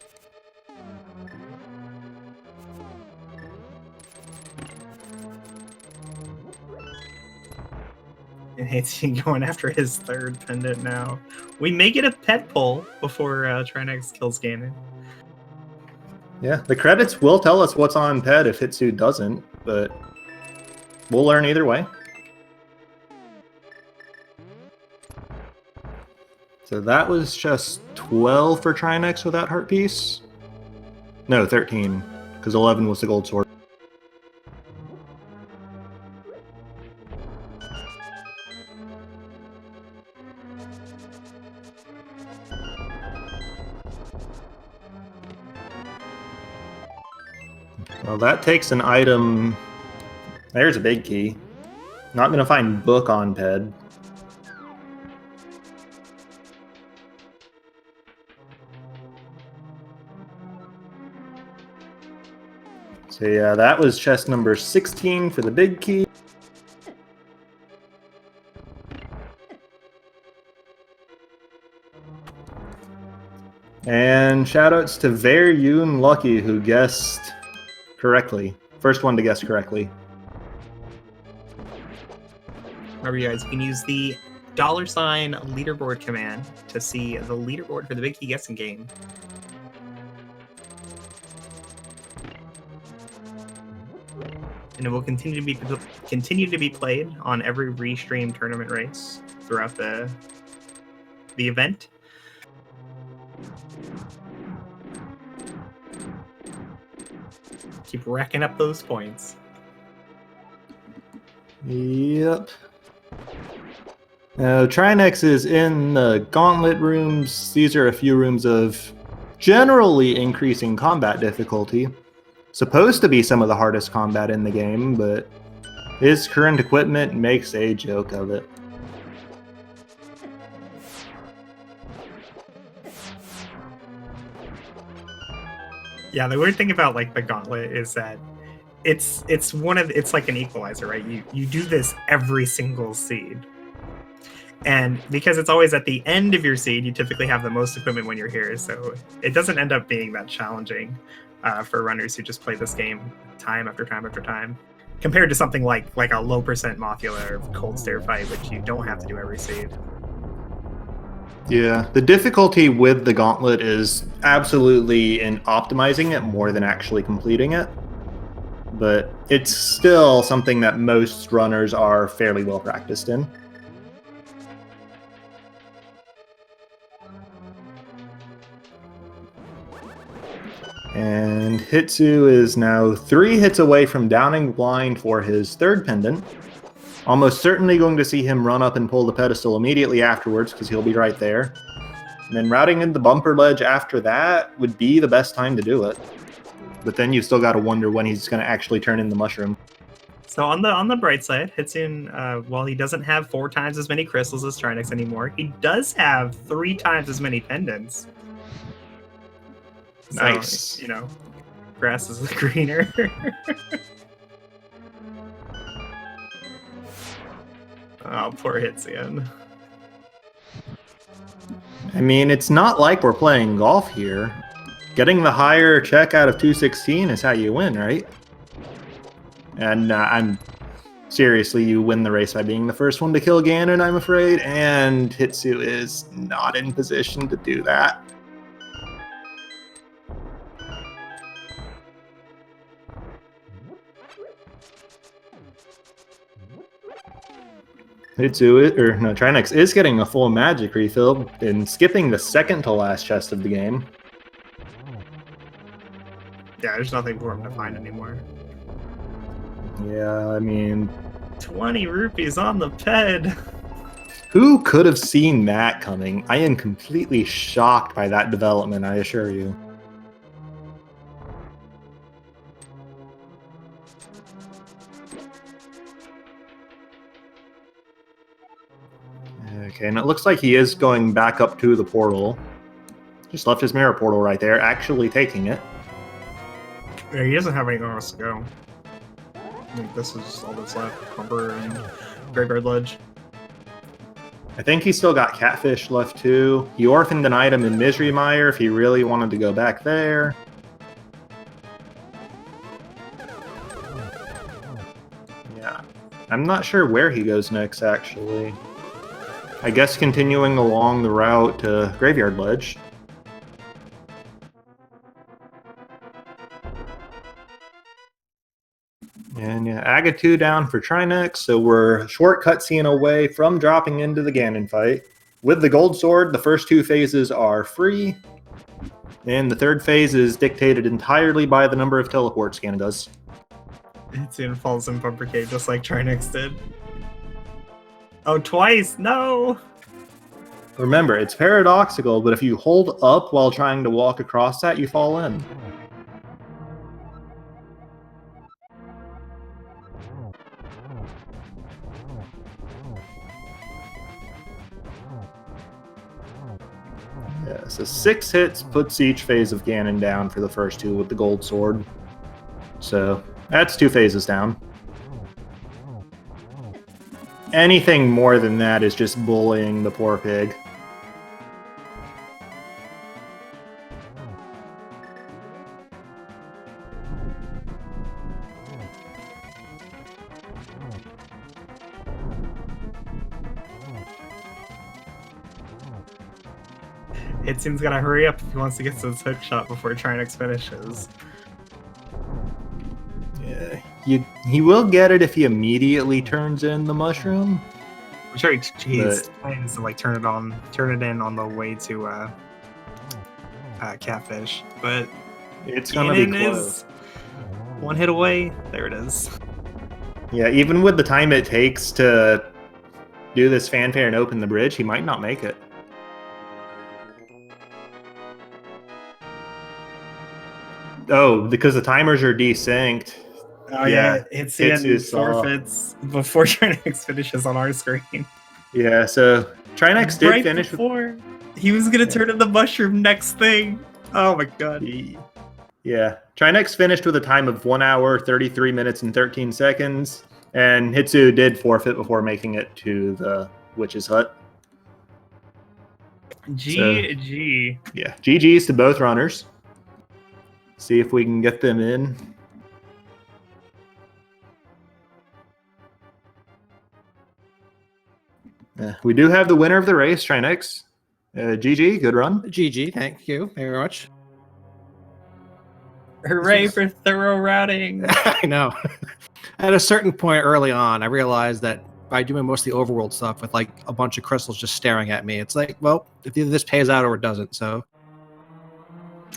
And Hitsuyan going after his 3rd pendant now. We may get a pet pull before Trinexx kills Ganon. Yeah, the credits will tell us what's on pet if Hitsu doesn't, but we'll learn either way. So that was just 12 for Trinexx with that heart piece. No, 13, because 11 was the gold sword. Well, that takes an item. There's a big key. Not going to find book on Ped. So yeah, that was chest number 16 for the big key. And shoutouts to Yoon Lucky, who guessed correctly. First one to guess correctly. Remember, you guys, you can use the $sign leaderboard command to see the leaderboard for the Big Key guessing game. And it will continue to be played on every restream tournament race throughout the event. Keep racking up those points. Yep. Now, Trinexx is in the gauntlet rooms. These are a few rooms of generally increasing combat difficulty. Supposed to be some of the hardest combat in the game, but his current equipment makes a joke of it. Yeah, the weird thing about like the gauntlet is that it's like an equalizer, right? You do this every single seed. And because it's always at the end of your seed, you typically have the most equipment when you're here. So it doesn't end up being that challenging for runners who just play this game time after time after time. Compared to something like a low percent Mothula or Cold Stare fight, which you don't have to do every seed. Yeah, the difficulty with the gauntlet is absolutely in optimizing it more than actually completing it. But it's still something that most runners are fairly well practiced in. And Hitsu is now 3 hits away from downing blind for his third pendant. Almost certainly going to see him run up and pull the pedestal immediately afterwards, because he'll be right there. And then routing into the bumper ledge after that would be the best time to do it. But then you still got to wonder when he's going to actually turn in the mushroom. So on the bright side, Hitsuyan, while he doesn't have 4 times as many crystals as Trinexx anymore, he does have 3 times as many pendants. Nice. So, you know, grass is greener. Oh, poor Hitsuyan. I mean, it's not like we're playing golf here. Getting the higher check out of 216 is how you win, right? And seriously, you win the race by being the first one to kill Ganon, I'm afraid, and Hitsu is not in position to do that. Trinexx is getting a full magic refill and skipping the second to last chest of the game. Yeah, there's nothing for him to find anymore. Yeah, I mean... 20 rupees on the ped! Who could have seen that coming? I am completely shocked by that development, I assure you. Okay, and it looks like he is going back up to the portal. Just left his mirror portal right there, actually taking it. Yeah, he doesn't have anywhere else to go. I think this is all that's left. Bumper and Graveyard Ledge. I think he's still got Catfish left too. He orphaned an item in Misery Mire if he really wanted to go back there. Yeah. I'm not sure where he goes next, actually. I guess continuing along the route to Graveyard Ledge. And yeah, Aga 2 down for Trinexx, so we're a short cutscene away from dropping into the Ganon fight. With the Gold Sword, the first 2 phases are free, and the third phase is dictated entirely by the number of teleports Ganon does. Hitsuyan falls in Bumper Cave just like Trinexx did. Oh, twice! No! Remember, it's paradoxical, but if you hold up while trying to walk across that, you fall in. Yeah, so 6 hits puts each phase of Ganon down for the first 2 with the Gold Sword. So, that's 2 phases down. Anything more than that is just bullying the poor pig. Hitsuyan's gotta hurry up if he wants to get to this hook shot before Trinexx finishes. Yeah, he will get it if he immediately turns in the mushroom. I'm sure he's plans to like turn it in on the way to Catfish, but it's gonna be close. One hit away. There it is. Yeah, even with the time it takes to do this fanfare and open the bridge, he might not make it. Oh, because the timers are desynced. Oh Yeah, it's the end Hitsu saw. forfeits before Trinexx finishes on our screen. Yeah, so Trinexx did finish before he was gonna turn in the mushroom next thing. Oh my god. Yeah, Trinexx finished with a time of 1 hour, 33 minutes, and 13 seconds, and Hitsu did forfeit before making it to the witch's hut. GG. Yeah, GG's to both runners. See if we can get them in. We do have the winner of the race, Trinexx. GG, good run. GG, thank you very much. Hooray for thorough routing. I know. At a certain point early on, I realized that by doing most of the overworld stuff with like a bunch of crystals just staring at me, it's like, well, if either this pays out or it doesn't, so.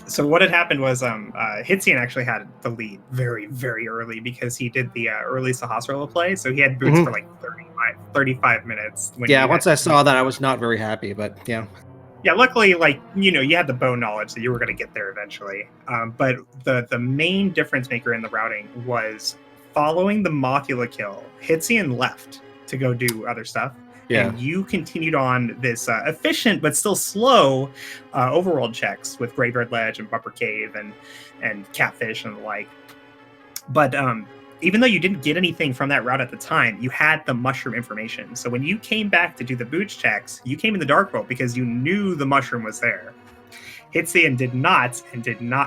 So what had happened was Hitsuyan actually had the lead very, very early because he did the early Sahasrara play, so he had boots for like 35 minutes. Yeah, once I saw that, I was not very happy, but yeah. Yeah, luckily, like, you had the bone knowledge that you were going to get there eventually. But the main difference maker in the routing was following the Mothula kill, Hitsuyan left to go do other stuff. Yeah. And you continued on this efficient but still slow overworld checks with Graveyard Ledge and Bumper Cave and Catfish and the like. But even though you didn't get anything from that route at the time, you had the mushroom information. So when you came back to do the boots checks, you came in the Dark World because you knew the mushroom was there. Hitsuyan did not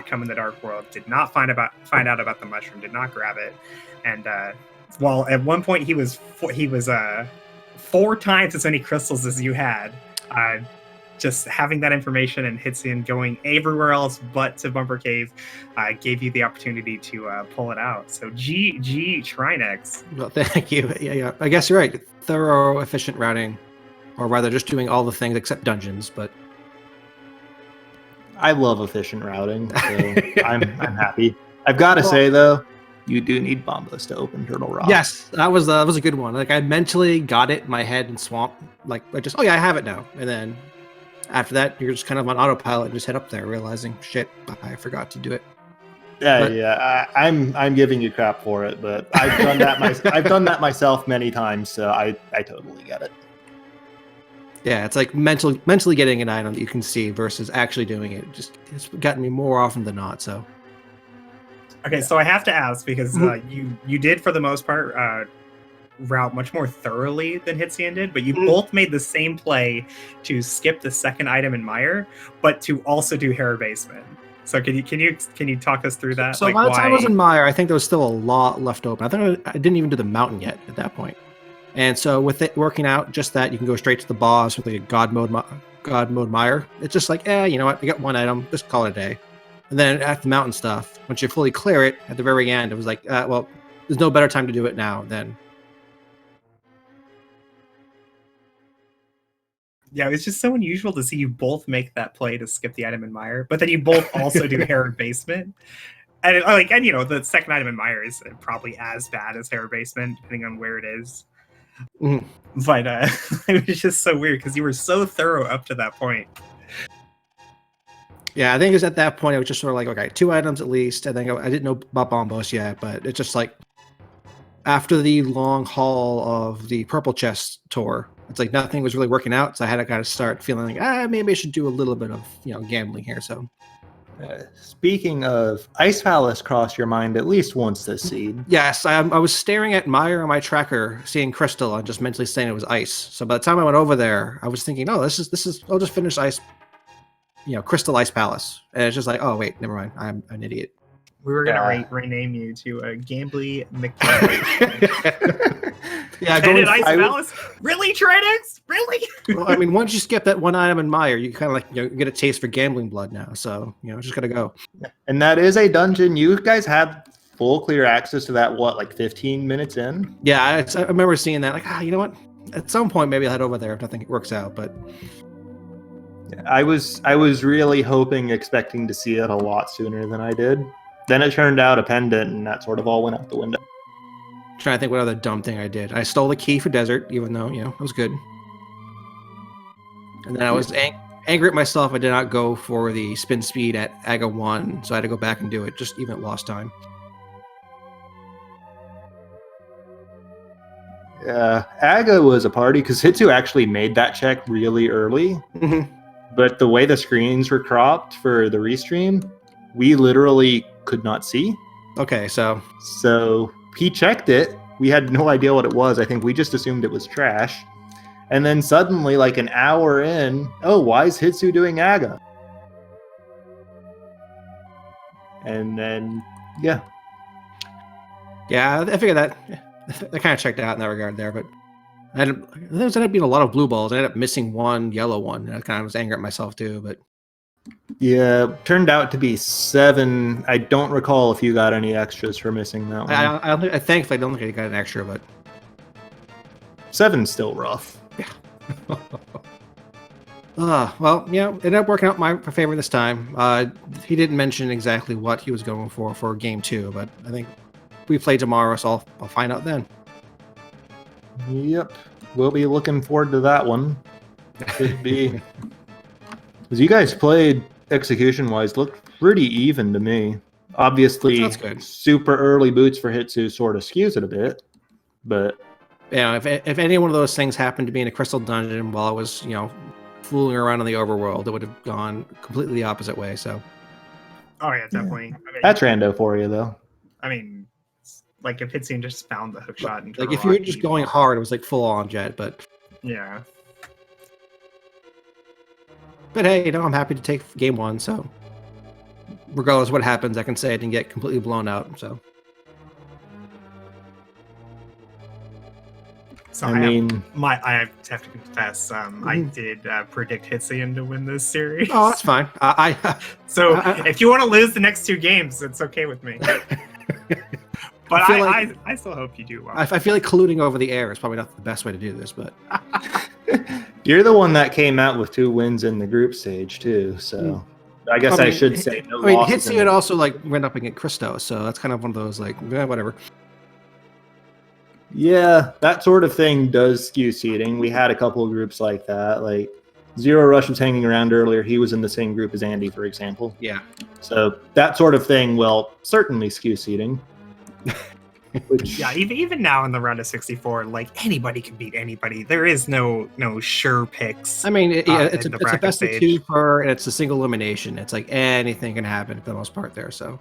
come in the Dark World, did not find out about the mushroom, did not grab it. And while at one point he was 4 times as many crystals as you had, just having that information and Hitsuyan going everywhere else but to Bumper Cave gave you the opportunity to pull it out. So GG Trinexx. Well, thank you. Yeah. I guess you're right. Thorough, efficient routing, or rather just doing all the things except dungeons, but... I love efficient routing, so I'm happy. I've got to say, though, you do need Bombos to open Turtle Rock. Yes, that was a good one. Like, I mentally got it in my head and Swamp. Like, I I have it now. And then after that, you're just kind of on autopilot and just head up there, realizing, shit, I forgot to do it. Yeah. I'm giving you crap for it, but I've done that. I've done that myself many times, so I totally get it. Yeah, it's like mentally getting an item that you can see versus actually doing it. It's gotten me more often than not. So. Okay, so I have to ask because you did for the most part route much more thoroughly than Hitsuyan did, but you both made the same play to skip the second item in Mire, but to also do Hair Basement. So can you talk us through that? So by the time I was in Mire, I think there was still a lot left open. I think I didn't even do the mountain yet at that point. And so with it working out just that, you can go straight to the boss with like a God mode Mire. It's just like, you know what? I got one item. Just call it a day. And then at the mountain stuff, once you fully clear it, at the very end, it was like, well, there's no better time to do it now than. Yeah, it's just so unusual to see you both make that play to skip the item in Mire, but then you both also do Hair Basement. And the second item in Mire is probably as bad as Hair Basement, depending on where it is. But it was just so weird because you were so thorough up to that point. Yeah, I think it was at that point, it was just sort of like, okay, 2 items at least. I think I didn't know about Bombos yet, but it's just like after the long haul of the Purple Chest tour, it's like nothing was really working out. So I had to kind of start feeling like, maybe I should do a little bit of, gambling here. So. Speaking of, Ice Palace crossed your mind at least once this seed. Yes, I was staring at Mire on my tracker, seeing crystal, and just mentally saying it was ice. So by the time I went over there, I was thinking, oh, this is. I'll just finish ice. Crystal Ice Palace, and it's just like, oh wait, never mind, I'm an idiot. We were gonna rename you to Gambly McKinley. Yeah, Ice Palace. Really, Trinexx? Really? Well, I mean, once you skip that one item in Mire, you kind of like get a taste for gambling blood now. So just gotta go. And that is a dungeon. You guys have full clear access to that. What, like 15 minutes in? Yeah, I remember seeing that. Like, you know what? At some point, maybe I'll head over there if nothing works out. But I was really expecting to see it a lot sooner than I did. Then it turned out a pendant, and that sort of all went out the window. Trying to think what other dumb thing I did. I stole the key for desert, even though, it was good. And then I was angry at myself. I did not go for the spin speed at Aga 1, so I had to go back and do it, just even lost time. Yeah, Aga was a party because Hitsu actually made that check really early. But the way the screens were cropped for the restream, we literally could not see. Okay, so he checked it. We had no idea what it was. I think we just assumed it was trash. And then suddenly, like an hour in, oh, why is Hitsu doing Aga? And then, yeah. Yeah, I figured that kind of checked out in that regard there, but there ended up being a lot of blue balls. I ended up missing one yellow one. And I kind of was angry at myself too, but yeah, turned out to be 7. I don't recall if you got any extras for missing that one. I thankfully don't think I got an extra, but 7's still rough. Yeah. Well, it ended up working out my favor this time. He didn't mention exactly what he was going for game 2, but I think we play tomorrow, so I'll find out then. Yep, we'll be looking forward to that one. Could be. As you guys played execution-wise, looked pretty even to me. Obviously, that's good. Super early boots for Hitsu sort of skews it a bit, but yeah, if any one of those things happened to be in a crystal dungeon while I was, fooling around in the overworld, it would have gone completely the opposite way. So, Oh yeah, definitely. Yeah. I mean, That's rando for you, though. I mean, like if Hitsuyan just found the hook shot into like a if you were rock, just he'd- going hard, it was like full on jet. But yeah. hey, I'm happy to take game 1. So, regardless of what happens, I can say I didn't get completely blown out. So, So I I mean, have to confess, I did predict Hitsuyan to win this series. oh, that's fine. So I- if you want to lose the next 2 games, it's okay with me. But I feel like- I still hope you do well. I feel like colluding over the air is probably not the best way to do this, but you're the one that came out with 2 wins in the group stage, too, so I guess I should say no losses. Hitsuyan also went up against Christos, so that's kind of one of those whatever. Yeah, that sort of thing does skew seeding. We had a couple of groups like that. Like Zero Rush was hanging around earlier. He was in the same group as Andy, for example. Yeah. So that sort of thing will certainly skew seeding. Which, Yeah, even now in the round of 64, anybody can beat anybody. There is no sure picks. I mean, it's in a the bracket best of stage. 2 and it's a single elimination. It's like anything can happen for the most part there. So,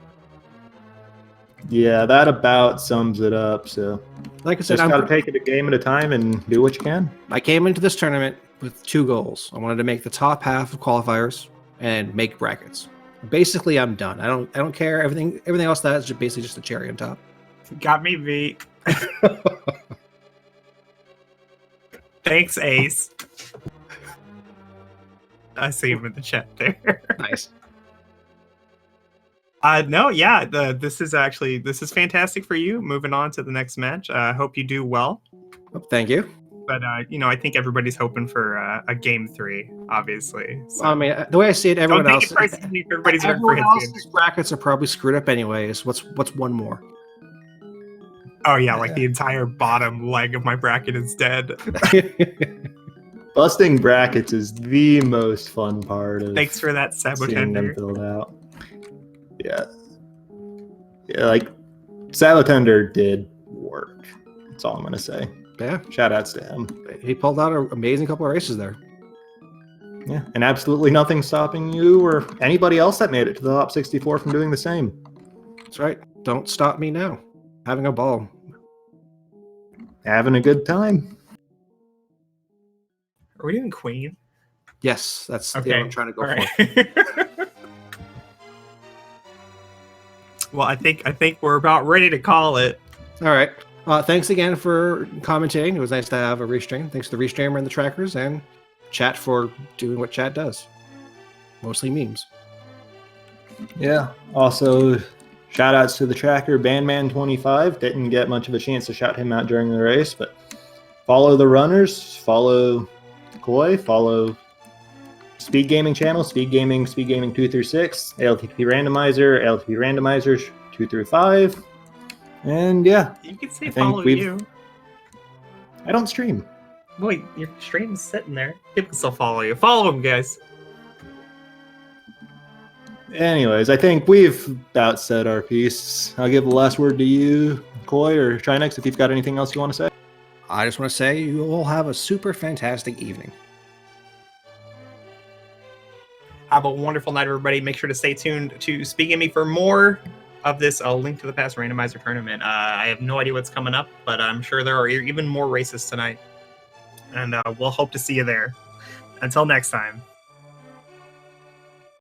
yeah, that about sums it up. So like I said, just got to take it a game at a time and do what you can. I came into this tournament with 2 goals. I wanted to make the top half of qualifiers and make brackets. Basically, I'm done. I don't care. Everything else that is basically just a cherry on top. Got me beat. Thanks, Ace. I see him in the chat there. Nice. No, yeah, this is fantastic for you. Moving on to the next match. I hope you do well. Oh, thank you. But I think everybody's hoping for a game 3, obviously. So I mean, the way I see it, everyone don't take else, it personally if everybody's hoping for everyone Hitsuyan. else's brackets are probably screwed up anyways. What's one more? Oh yeah, the entire bottom leg of my bracket is dead. Busting brackets is the most fun part of Thanks for that, seeing them Sabotender. filled out. Yeah, Sabotender did work. That's all I'm gonna say. Yeah, Shout outs to him. he pulled out an amazing couple of races there. Yeah, and absolutely nothing stopping you or anybody else that made it to the top 64 from doing the same. That's right. Don't stop me now. Having a ball. Having a good time. Are we doing Queen? Yes, that's Okay, the one I'm trying to go all for. right. Well, I think we're about ready to call it. All right. Thanks again for commentating. It was nice to have a restream. Thanks to the restreamer and the trackers, and chat for doing what chat does. Mostly memes. Yeah. Also, shout outs to the tracker Bandman25. Didn't get much of a chance to shout him out during the race, but follow the runners, follow Koi, follow Speed Gaming channel, Speed Gaming 2 through 6, ALTTP Randomizer, ALTTP Randomizers 2 through 5. And yeah, You can say I think follow you. I don't stream. Wait, your stream's sitting there. People can still follow you. Follow them, guys. Anyways, I think we've about said our piece. I'll give the last word to you, Koi or Trinexx, if you've got anything else you want to say. I just want to say you all have a super fantastic evening. Have a wonderful night, everybody. Make sure to stay tuned to Speak Gaming for more of this Link to the Past Randomizer tournament. I have no idea what's coming up, but I'm sure there are even more races tonight. And we'll hope to see you there. Until next time.